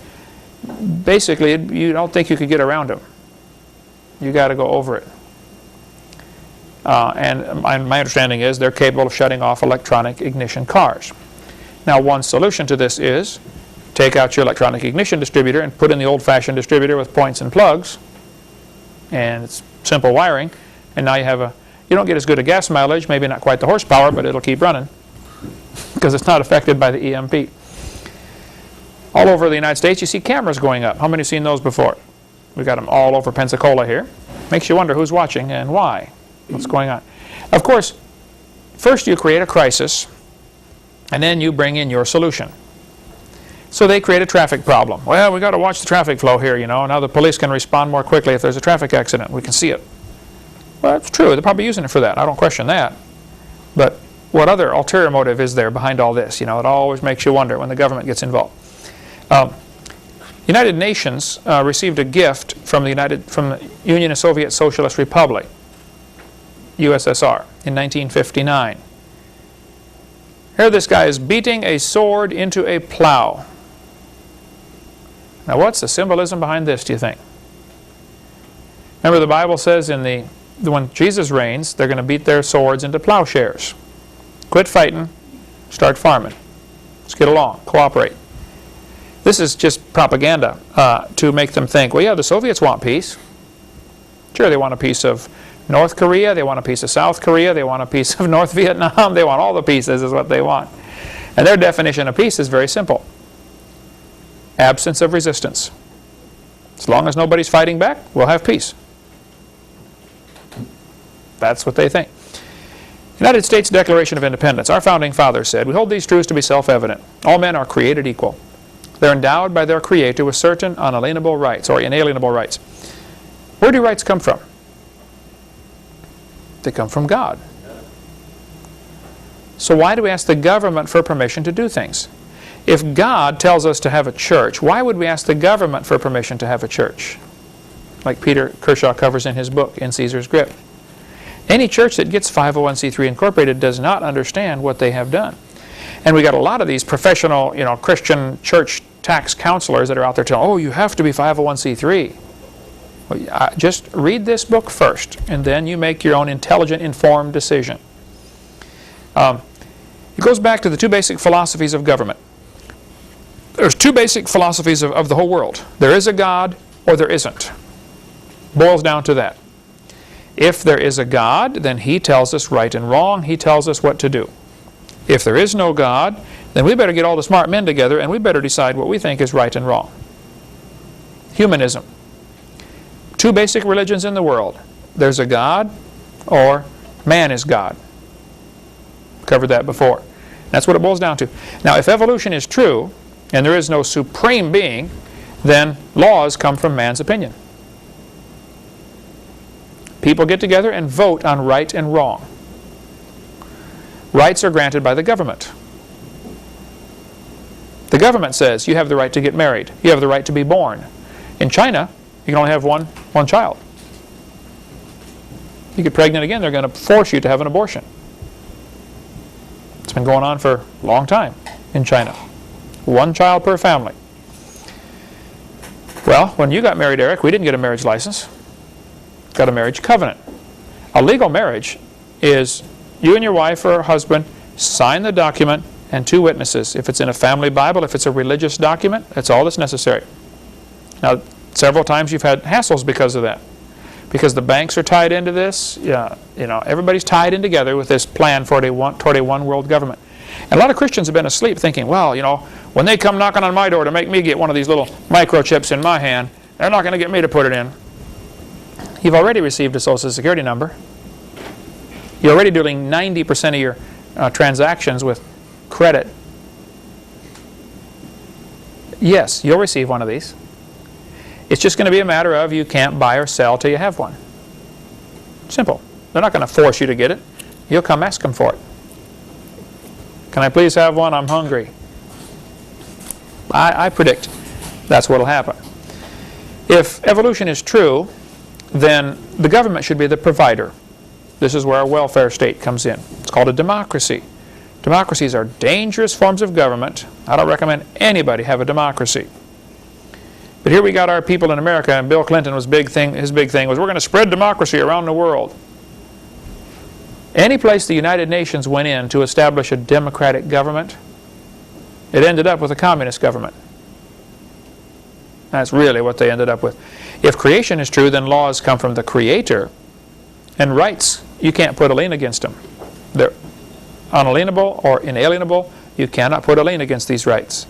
basically you don't think you could get around them. You got to go over it. And my understanding is they're capable of shutting off electronic ignition cars. Now, one solution to this is take out your electronic ignition distributor and put in the old-fashioned distributor with points and plugs. And it's simple wiring. And now you have you don't get as good a gas mileage, maybe not quite the horsepower, but it'll keep running because it's not affected by the EMP. All over the United States, you see cameras going up. How many have seen those before? We've got them all over Pensacola here. Makes you wonder who's watching and why. What's going on? Of course, first you create a crisis, and then you bring in your solution. So they create a traffic problem. Well, we've got to watch the traffic flow here, Now the police can respond more quickly if there's a traffic accident. We can see it. Well, that's true. They're probably using it for that. I don't question that. But what other ulterior motive is there behind all this? It always makes you wonder when the government gets involved. United Nations received a gift from the Union of Soviet Socialist Republic, USSR, in 1959. Here this guy is beating a sword into a plow. Now what's the symbolism behind this, do you think? Remember the Bible says when Jesus reigns, they're going to beat their swords into plowshares. Quit fighting, start farming. Let's get along, cooperate. This is just propaganda to make them think, well, yeah, the Soviets want peace. Sure, they want a piece of North Korea, they want a piece of South Korea, they want a piece of North Vietnam, they want all the pieces is what they want. And their definition of peace is very simple. Absence of resistance. As long as nobody's fighting back, we'll have peace. That's what they think. United States Declaration of Independence. Our founding fathers said, we hold these truths to be self-evident. All men are created equal. They're endowed by their Creator with certain unalienable rights, or inalienable rights. Where do rights come from? They come from God. So why do we ask the government for permission to do things? If God tells us to have a church, why would we ask the government for permission to have a church? Like Peter Kershaw covers in his book, In Caesar's Grip. Any church that gets 501c3 incorporated does not understand what they have done. And we got a lot of these professional, Christian church tax counselors that are out there telling, oh, you have to be 501c3. Well, just read this book first, and then you make your own intelligent, informed decision. It goes back to the 2 basic philosophies of government. There's 2 basic philosophies of the whole world. There is a God, or there isn't. Boils down to that. If there is a God, then He tells us right and wrong. He tells us what to do. If there is no God, then we better get all the smart men together and we better decide what we think is right and wrong. Humanism. Two basic religions in the world. There's a God, or man is God. Covered that before. That's what it boils down to. Now, if evolution is true, and there is no supreme being, then laws come from man's opinion. People get together and vote on right and wrong. Rights are granted by the government. The government says you have the right to get married. You have the right to be born. In China, you can only have one child. You get pregnant again, they're going to force you to have an abortion. It's been going on for a long time in China. One child per family. Well, when you got married, Eric, we didn't get a marriage license. Got a marriage covenant. A legal marriage is you and your wife or husband sign the document and two witnesses. If it's in a family Bible, if it's a religious document, that's all that's necessary. Now, several times you've had hassles because of that. Because the banks are tied into this. Everybody's tied in together with this plan toward a one world government. And a lot of Christians have been asleep thinking, well, when they come knocking on my door to make me get one of these little microchips in my hand, they're not going to get me to put it in. You've already received a Social Security number. You're already doing 90% of your transactions with credit. Yes, you'll receive one of these. It's just going to be a matter of you can't buy or sell till you have one. Simple. They're not going to force you to get it. You'll come ask them for it. Can I please have one? I'm hungry. I predict that's what will happen. If evolution is true, then the government should be the provider. This is where our welfare state comes in. It's called a democracy. Democracies are dangerous forms of government. I don't recommend anybody have a democracy. But here we got our people in America, and Bill Clinton his big thing was we're going to spread democracy around the world. Any place the United Nations went in to establish a democratic government, it ended up with a communist government. That's really what they ended up with. If creation is true, then laws come from the Creator. And rights, you can't put a lien against them. They're unalienable or inalienable. You cannot put a lien against these rights.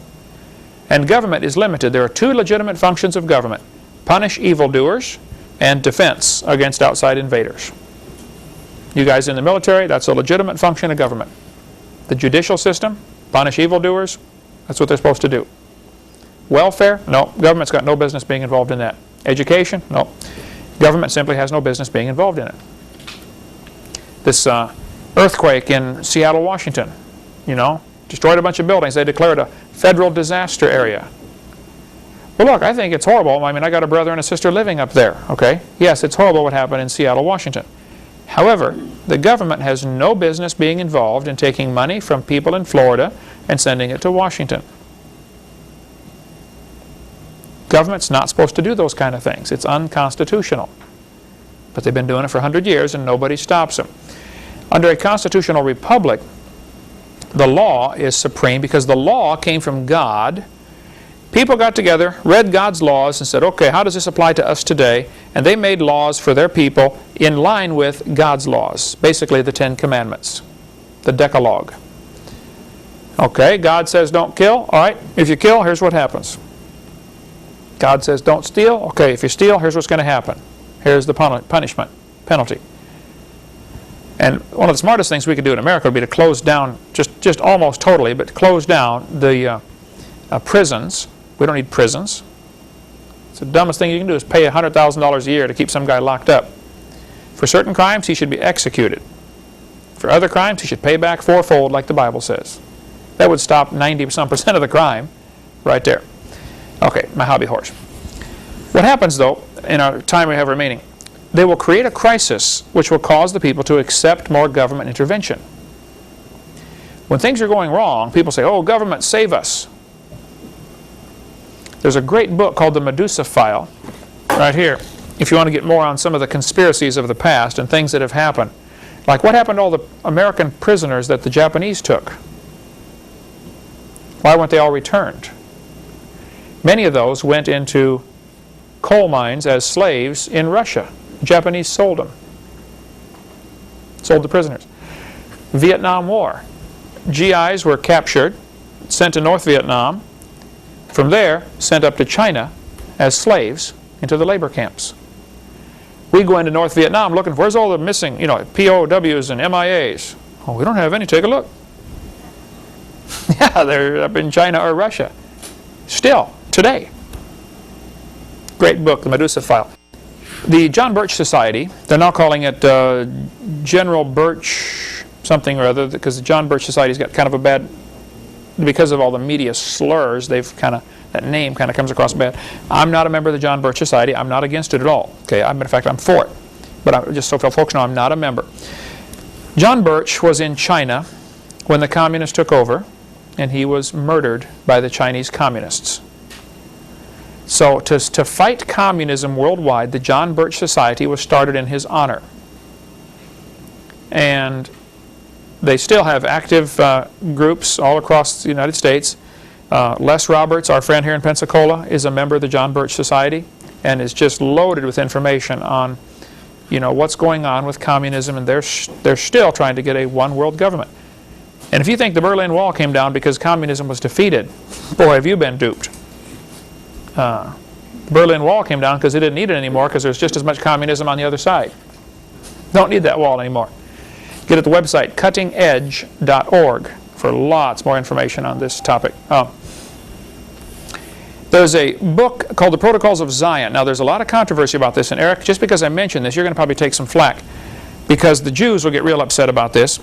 And government is limited. There are two legitimate functions of government: punish evildoers and defense against outside invaders. You guys in the military, that's a legitimate function of government. The judicial system, punish evildoers, that's what they're supposed to do. Welfare, no, government's got no business being involved in that. Education, no, government simply has no business being involved in it. This earthquake in Seattle, Washington, destroyed a bunch of buildings. They declared a federal disaster area. Well, look, I think it's horrible. I mean, I got a brother and a sister living up there, okay? Yes, it's horrible what happened in Seattle, Washington. However, the government has no business being involved in taking money from people in Florida and sending it to Washington. Government's not supposed to do those kind of things. It's unconstitutional. But they've been doing it for 100 years and nobody stops them. Under a constitutional republic, the law is supreme because the law came from God. People got together, read God's laws, and said, okay, how does this apply to us today? And they made laws for their people in line with God's laws, basically the 10 Commandments, the Decalogue. Okay, God says don't kill. All right, if you kill, here's what happens. God says don't steal. Okay, if you steal, here's what's going to happen. Here's the punishment, penalty. And one of the smartest things we could do in America would be to close down, just almost totally, but close down the prisons. We don't need prisons. So the dumbest thing you can do is pay $100,000 a year to keep some guy locked up. For certain crimes, he should be executed. For other crimes, he should pay back fourfold like the Bible says. That would stop 90% of the crime right there. Okay, my hobby horse. What happens, though, in our time we have remaining, they will create a crisis which will cause the people to accept more government intervention. When things are going wrong, people say, oh, government, save us. There's a great book called The Medusa File, right here, if you want to get more on some of the conspiracies of the past and things that have happened. Like what happened to all the American prisoners that the Japanese took? Why weren't they all returned? Many of those went into coal mines as slaves in Russia. Japanese sold them. Sold the prisoners. Vietnam War. GIs were captured, sent to North Vietnam. From there, sent up to China as slaves into the labor camps. We go into North Vietnam looking for, where's all the missing, POWs and MIAs? Oh, we don't have any. Take a look. Yeah, they're up in China or Russia. Still, today. Great book, The Medusa File. The John Birch Society, they're now calling it General Birch something or other, because the John Birch Society's got kind of a bad, because of all the media slurs, that name kind of comes across bad. I'm not a member of the John Birch Society. I'm not against it at all. Okay, in fact, I'm for it. But just so folks know, I'm not a member. John Birch was in China when the communists took over, and he was murdered by the Chinese communists. So to fight communism worldwide, the John Birch Society was started in his honor. And they still have active groups all across the United States. Les Roberts, our friend here in Pensacola, is a member of the John Birch Society and is just loaded with information on what's going on with communism, and they're still trying to get a one world government. And if you think the Berlin Wall came down because communism was defeated, boy, have you been duped. The Berlin Wall came down because they didn't need it anymore, because there's just as much communism on the other side. Don't need that wall anymore. Get at the website cuttingedge.org for lots more information on this topic. There's a book called The Protocols of Zion. Now, there's a lot of controversy about this, and Eric, just because I mentioned this, you're going to probably take some flack, because the Jews will get real upset about this.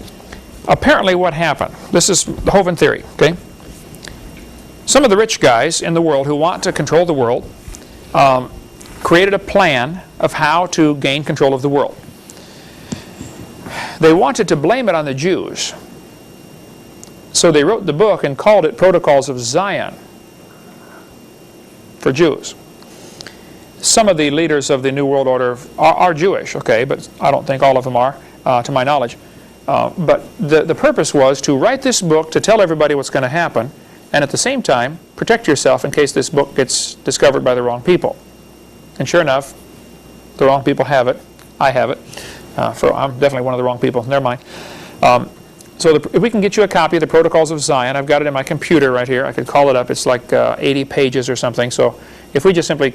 Apparently what happened, this is the Hovind theory, okay? Some of the rich guys in the world who want to control the world created a plan of how to gain control of the world. They wanted to blame it on the Jews. So they wrote the book and called it Protocols of Zion for Jews. Some of the leaders of the New World Order are Jewish, okay, but I don't think all of them are, to my knowledge. But the purpose was to write this book to tell everybody what's going to happen, and at the same time, protect yourself in case this book gets discovered by the wrong people. And sure enough, the wrong people have it. I have it. So I'm definitely one of the wrong people. Never mind. So if we can get you a copy of the Protocols of Zion, I've got it in my computer right here. I could call it up. It's like 80 pages or something. So if we just simply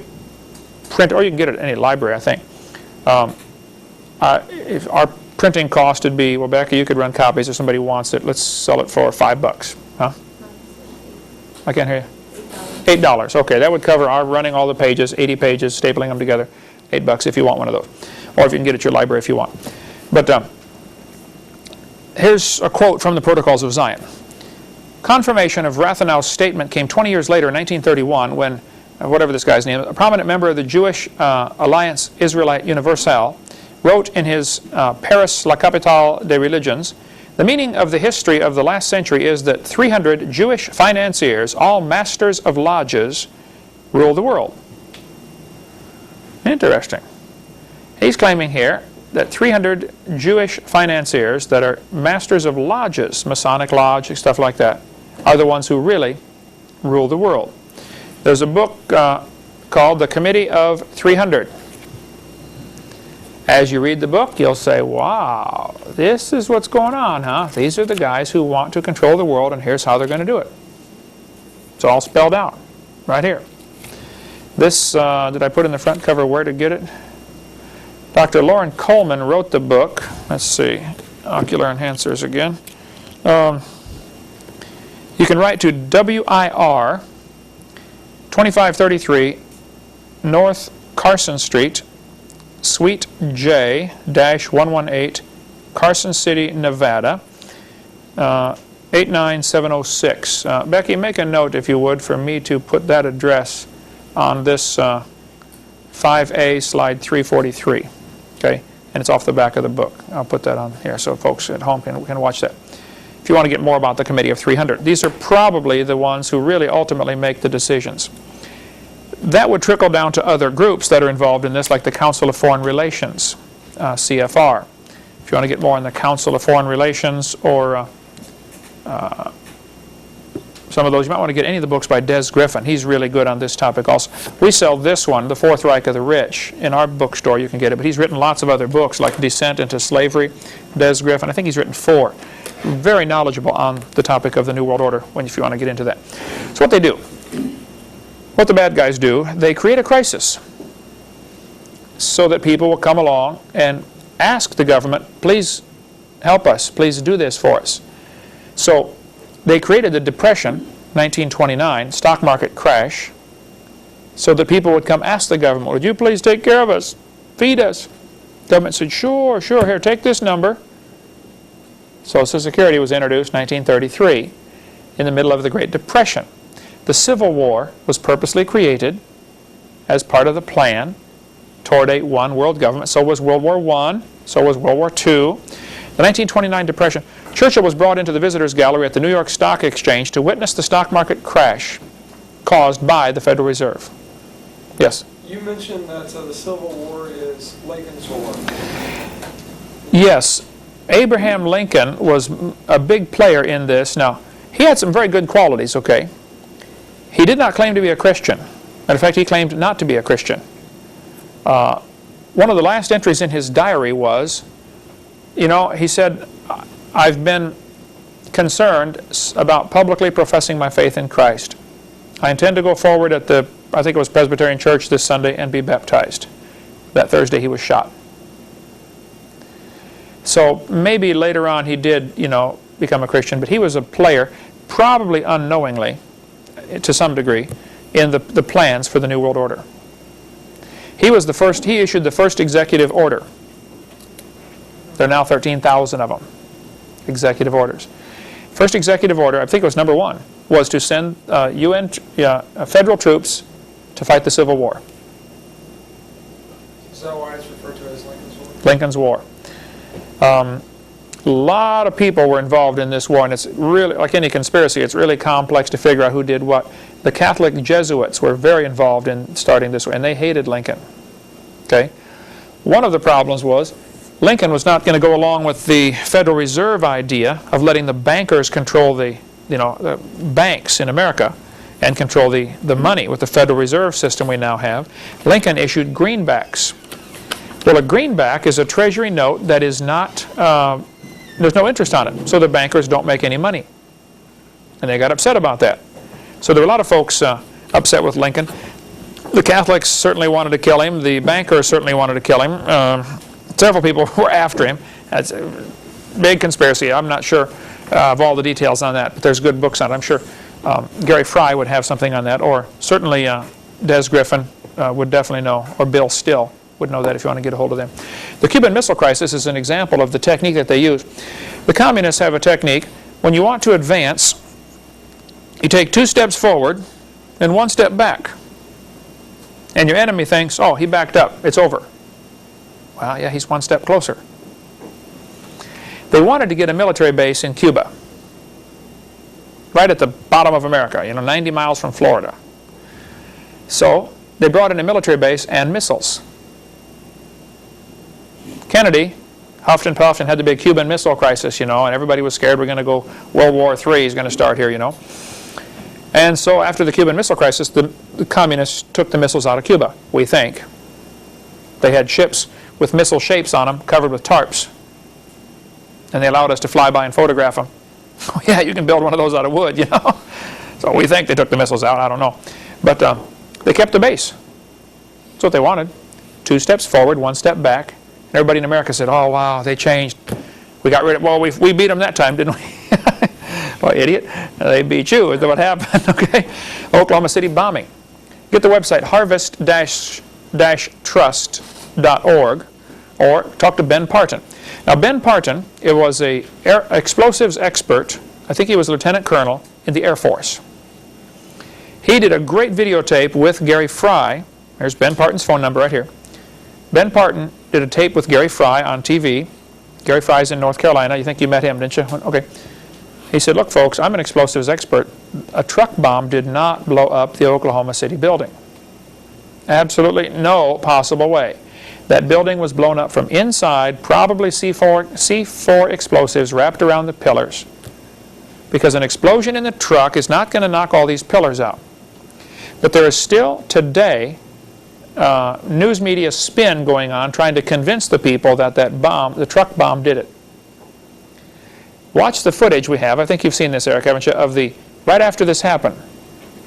print, or you can get it at any library, I think. If our printing cost would be, well, Becky, you could run copies if somebody wants it. Let's sell it for $5. Huh? I can't hear you. $8. Okay, that would cover our running all the pages, 80 pages, stapling them together. $8 if you want one of those. Or if you can get it at your library if you want. But here's a quote from the Protocols of Zion. Confirmation of Rathenau's statement came 20 years later in 1931 when, whatever this guy's name is, a prominent member of the Jewish Alliance Israelite Universelle wrote in his Paris, La Capitale des Religions, the meaning of the history of the last century is that 300 Jewish financiers, all masters of lodges, rule the world. Interesting. He's claiming here that 300 Jewish financiers that are masters of lodges, Masonic lodge, stuff like that, are the ones who really rule the world. There's a book called The Committee of 300. As you read the book, you'll say, wow, this is what's going on, huh? These are the guys who want to control the world, and here's how they're going to do it. It's all spelled out right here. This, did I put in the front cover where to get it? Dr. Lauren Coleman wrote the book. Let's see, ocular enhancers again. You can write to WIR 2533 North Carson Street, Suite J-118, Carson City, Nevada, 89706. Becky, make a note, if you would, for me to put that address on this 5A slide 343. Okay, and it's off the back of the book. I'll put that on here so folks at home can watch that. If you want to get more about the Committee of 300, these are probably the ones who really ultimately make the decisions. That would trickle down to other groups that are involved in this, like the Council of Foreign Relations, CFR. If you want to get more on the Council of Foreign Relations, or some of those. You might want to get any of the books by Des Griffin. He's really good on this topic also. We sell this one, The Fourth Reich of the Rich. In our bookstore you can get it, but he's written lots of other books like Descent into Slavery, Des Griffin. I think he's written 4. Very knowledgeable on the topic of the New World Order if you want to get into that. So what they do, what the bad guys do, they create a crisis so that people will come along and ask the government, please help us, please do this for us. So they created the Depression, 1929, stock market crash, so that people would come ask the government, would you please take care of us, feed us? The government said, sure, here, take this number. Social Security was introduced in 1933 in the middle of the Great Depression. The Civil War was purposely created as part of the plan toward a one world government. So was World War I, so was World War II. The 1929 Depression, Churchill was brought into the visitors gallery at the New York Stock Exchange to witness the stock market crash caused by the Federal Reserve. Yes? You mentioned that the Civil War is Lincoln's War. Yes. Abraham Lincoln was a big player in this. Now, he had some very good qualities, okay? He did not claim to be a Christian. Matter of fact, he claimed not to be a Christian. One of the last entries in his diary was, he said, I've been concerned about publicly professing my faith in Christ. I intend to go forward at the, I think it was Presbyterian Church this Sunday, and be baptized. That Thursday he was shot. So maybe later on he did, become a Christian, but he was a player, probably unknowingly, to some degree, in the plans for the New World Order. He was the first, he issued the first executive order. There are now 13,000 of them, executive orders. First executive order, I think it was number 1, was to send federal troops to fight the Civil War. Is that why it's referred to as Lincoln's War? Lincoln's War. A lot of people were involved in this war, and it's really, like any conspiracy, it's really complex to figure out who did what. The Catholic Jesuits were very involved in starting this war, and they hated Lincoln. Okay? One of the problems was Lincoln was not going to go along with the Federal Reserve idea of letting the bankers control the banks in America and control the money with the Federal Reserve system we now have. Lincoln issued greenbacks. Well, a greenback is a treasury note that is not, there's no interest on it, so the bankers don't make any money. And they got upset about that. So there were a lot of folks upset with Lincoln. The Catholics certainly wanted to kill him. The bankers certainly wanted to kill him. Several people were after him. That's a big conspiracy. I'm not sure of all the details on that, but there's good books on it. I'm sure Gary Fry would have something on that, or certainly Des Griffin would definitely know, or Bill Still would know that if you want to get a hold of them. The Cuban Missile Crisis is an example of the technique that they use. The communists have a technique. When you want to advance, you take 2 steps forward and 1 step back. And your enemy thinks, oh, he backed up, it's over. Well, yeah, he's 1 step closer. They wanted to get a military base in Cuba, right at the bottom of America, 90 miles from Florida. So they brought in a military base and missiles. Kennedy huffed and puffed and had the big Cuban Missile Crisis, and everybody was scared we're going to go, World War III is going to start here, And so after the Cuban Missile Crisis, the communists took the missiles out of Cuba, we think. They had ships with missile shapes on them, covered with tarps. And they allowed us to fly by and photograph them. Oh yeah, you can build one of those out of wood, So we think they took the missiles out, I don't know. But they kept the base. That's what they wanted. 2 steps forward, 1 step back. And everybody in America said, oh wow, they changed. We got rid of, well, we beat them that time, didn't we? Well, idiot, they beat you, is what happened, okay? Oklahoma City bombing. Get the website harvest-trust.org or talk to Ben Parton. Now Ben Parton, it was a explosives expert. I think he was a lieutenant colonel in the Air Force. He did a great videotape with Gary Fry. There's Ben Parton's phone number right here. Ben Parton did a tape with Gary Fry on TV. Gary Fry's in North Carolina. You think you met him, didn't you? Okay. He said, look folks, I'm an explosives expert. A truck bomb did not blow up the Oklahoma City building. Absolutely no possible way. That building was blown up from inside, probably C4 explosives wrapped around the pillars. because an explosion in the truck is not going to knock all these pillars out. But there is still today news media spin going on trying to convince the people that the truck bomb did it. Watch the footage we have. I think you've seen this, Eric, haven't you, of right after this happened.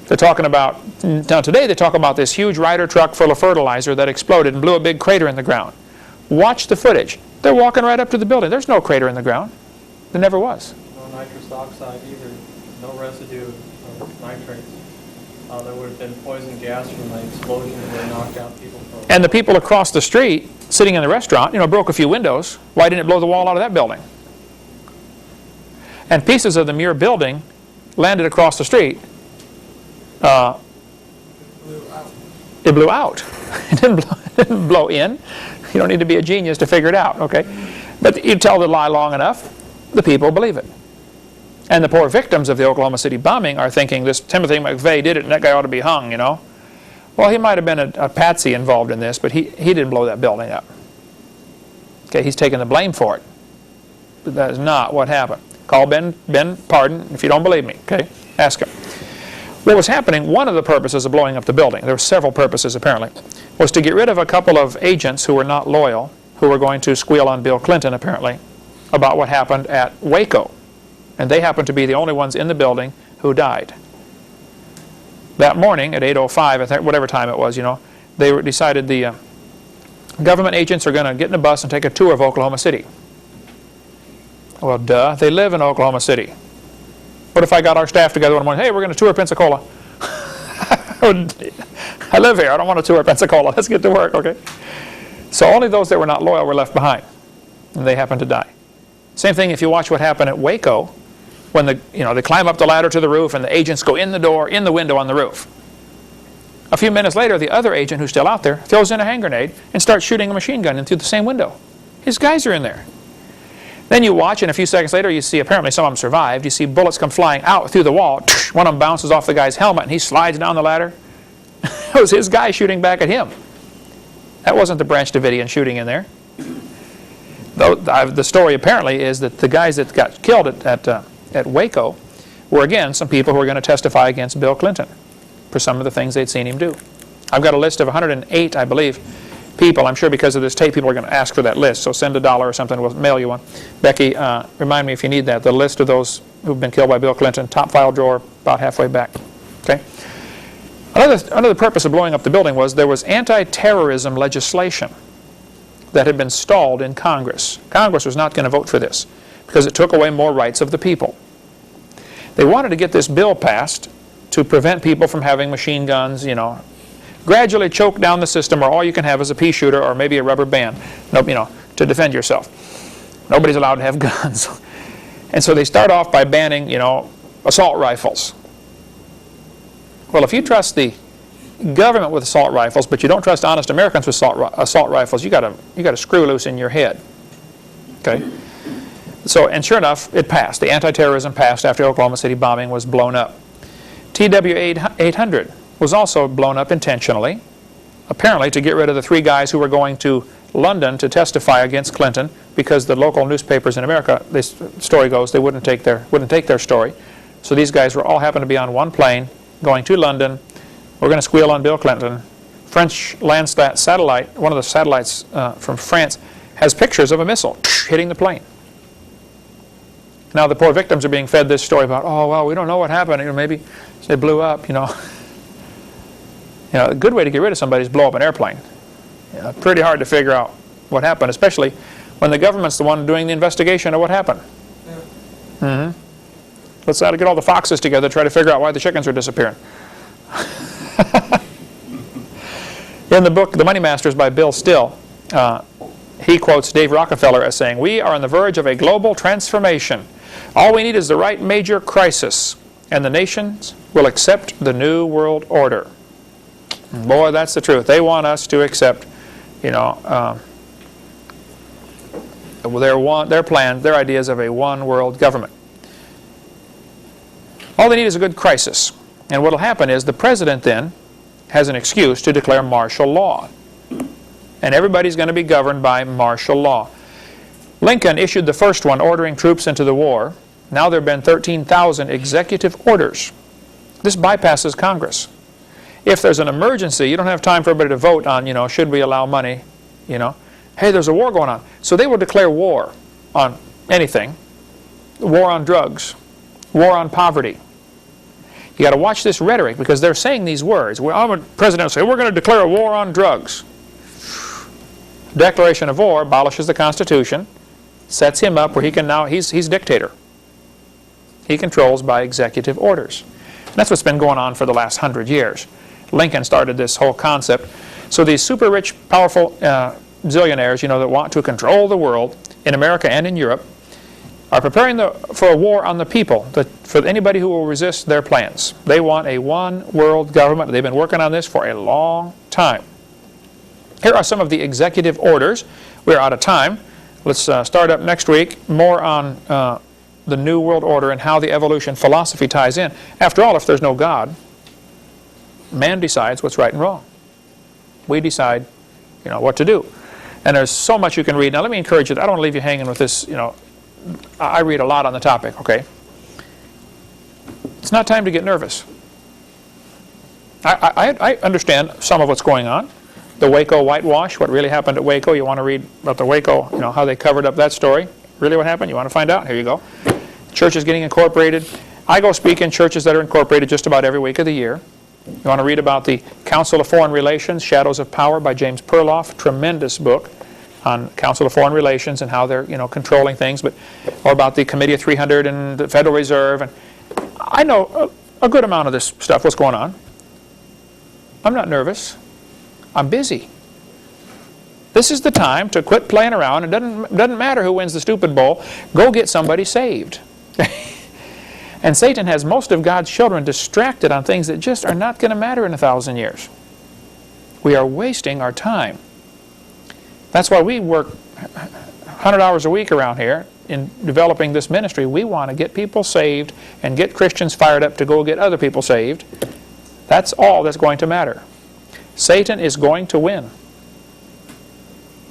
They're talking about, now today they talk about this huge Ryder truck full of fertilizer that exploded and blew a big crater in the ground. Watch the footage. They're walking right up to the building. There's no crater in the ground. There never was. No nitrous oxide either. No residue of nitrates. There would have been poison gas from the explosion that knocked out people. And the people across the street, sitting in the restaurant, broke a few windows. Why didn't it blow the wall out of that building? And pieces of the Muir building landed across the street. It blew out. It didn't blow in. You don't need to be a genius to figure it out, okay? But you tell the lie long enough, the people believe it. And the poor victims of the Oklahoma City bombing are thinking this Timothy McVeigh did it and that guy ought to be hung, Well, he might have been a patsy involved in this, but he didn't blow that building up. Okay, he's taking the blame for it. But that is not what happened. Call Ben Pardon if you don't believe me, okay? Ask him. What was happening, one of the purposes of blowing up the building, there were several purposes apparently, was to get rid of a couple of agents who were not loyal, who were going to squeal on Bill Clinton apparently, about what happened at Waco. And they happened to be the only ones in the building who died. That morning at 8:05, I think, whatever time it was, they decided the government agents are going to get in a bus and take a tour of Oklahoma City. Well, duh, they live in Oklahoma City. What if I got our staff together and went, hey, we're going to tour Pensacola? I live here. I don't want to tour Pensacola. Let's get to work, okay? So only those that were not loyal were left behind, and they happened to die. Same thing if you watch what happened at Waco, when they climb up the ladder to the roof and the agents go in the window on the roof. A few minutes later, the other agent who's still out there throws in a hand grenade and starts shooting a machine gun in through the same window. His guys are in there. Then you watch, and a few seconds later, you see apparently some of them survived. You see bullets come flying out through the wall. One of them bounces off the guy's helmet, and he slides down the ladder. It was his guy shooting back at him. That wasn't the Branch Davidian shooting in there. Though the story apparently is that the guys that got killed at Waco were, again, some people who were going to testify against Bill Clinton for some of the things they'd seen him do. I've got a list of 108, I believe, people. I'm sure because of this tape, people are going to ask for that list. So send $1 or something. We'll mail you one. Becky, remind me if you need that. The list of those who've been killed by Bill Clinton, top file drawer, about halfway back. Okay. Another purpose of blowing up the building was there was anti-terrorism legislation that had been stalled in Congress. Congress was not going to vote for this because it took away more rights of the people. They wanted to get this bill passed to prevent people from having machine guns, gradually choke down the system where all you can have is a pea shooter or maybe a rubber band, to defend yourself. Nobody's allowed to have guns. And so they start off by banning, assault rifles. Well, if you trust the government with assault rifles, but you don't trust honest Americans with assault rifles, you got a screw loose in your head. Okay. So, and sure enough, it passed. The anti-terrorism passed after the Oklahoma City bombing was blown up. TW-800 was also blown up intentionally, apparently to get rid of the 3 guys who were going to London to testify against Clinton because the local newspapers in America, this story goes, they wouldn't take their story. So these guys all happened to be on one plane going to London. We're going to squeal on Bill Clinton. French Landsat satellite, one of the satellites from France, has pictures of a missile hitting the plane. Now the poor victims are being fed this story about, oh, well, we don't know what happened. Maybe they blew up, a good way to get rid of somebody is blow up an airplane. Pretty hard to figure out what happened, especially when the government's the one doing the investigation of what happened. Yeah. Let's get all the foxes together to try to figure out why the chickens are disappearing. In the book, The Money Masters by Bill Still, he quotes Dave Rockefeller as saying, "We are on the verge of a global transformation. All we need is the right major crisis, and the nations will accept the new world order." Boy, that's the truth. They want us to accept, their plan, their ideas of a one world government. All they need is a good crisis. And what will happen is the president then has an excuse to declare martial law. And everybody's going to be governed by martial law. Lincoln issued the first one ordering troops into the war Now there have been 13,000 executive orders. This bypasses Congress. If there's an emergency, you don't have time for everybody to vote on, should we allow money, Hey, there's a war going on. So they will declare war on anything. War on drugs. War on poverty. You got to watch this rhetoric because they're saying these words. I'm a president will say, we're going to declare a war on drugs. Declaration of war abolishes the Constitution, sets him up where he can now, he's dictator. He controls by executive orders. And that's what's been going on for the last 100 years. Lincoln started this whole concept. So these super rich, powerful zillionaires, that want to control the world in America and in Europe are preparing for a war on the people, for anybody who will resist their plans. They want a one-world government. They've been working on this for a long time. Here are some of the executive orders. We're out of time. Let's start up next week, more on the New World Order and how the evolution philosophy ties in. After all, if there's no God, man decides what's right and wrong. We decide, what to do. And there's so much you can read. Now, let me encourage you. I don't want to leave you hanging with this, I read a lot on the topic, okay? It's not time to get nervous. I understand some of what's going on. The Waco whitewash, what really happened at Waco. You want to read about the Waco, how they covered up that story. Really what happened? You want to find out? Here you go. Church is getting incorporated. I go speak in churches that are incorporated just about every week of the year. You want to read about the Council of Foreign Relations, Shadows of Power by James Perloff. Tremendous book on Council of Foreign Relations and how they're controlling things, or about the Committee of 300 and the Federal Reserve. And I know a good amount of this stuff, what's going on. I'm not nervous. I'm busy. This is the time to quit playing around. It doesn't matter who wins the stupid bowl. Go get somebody saved. And Satan has most of God's children distracted on things that just are not going to matter in 1,000 years. We are wasting our time. That's why we work 100 hours a week around here in developing this ministry. We want to get people saved and get Christians fired up to go get other people saved. That's all that's going to matter. Satan is going to win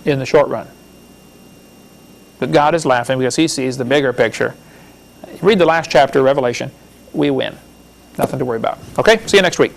in the short run. But God is laughing because he sees the bigger picture. Read the last chapter of Revelation. We win. Nothing to worry about. Okay? See you next week.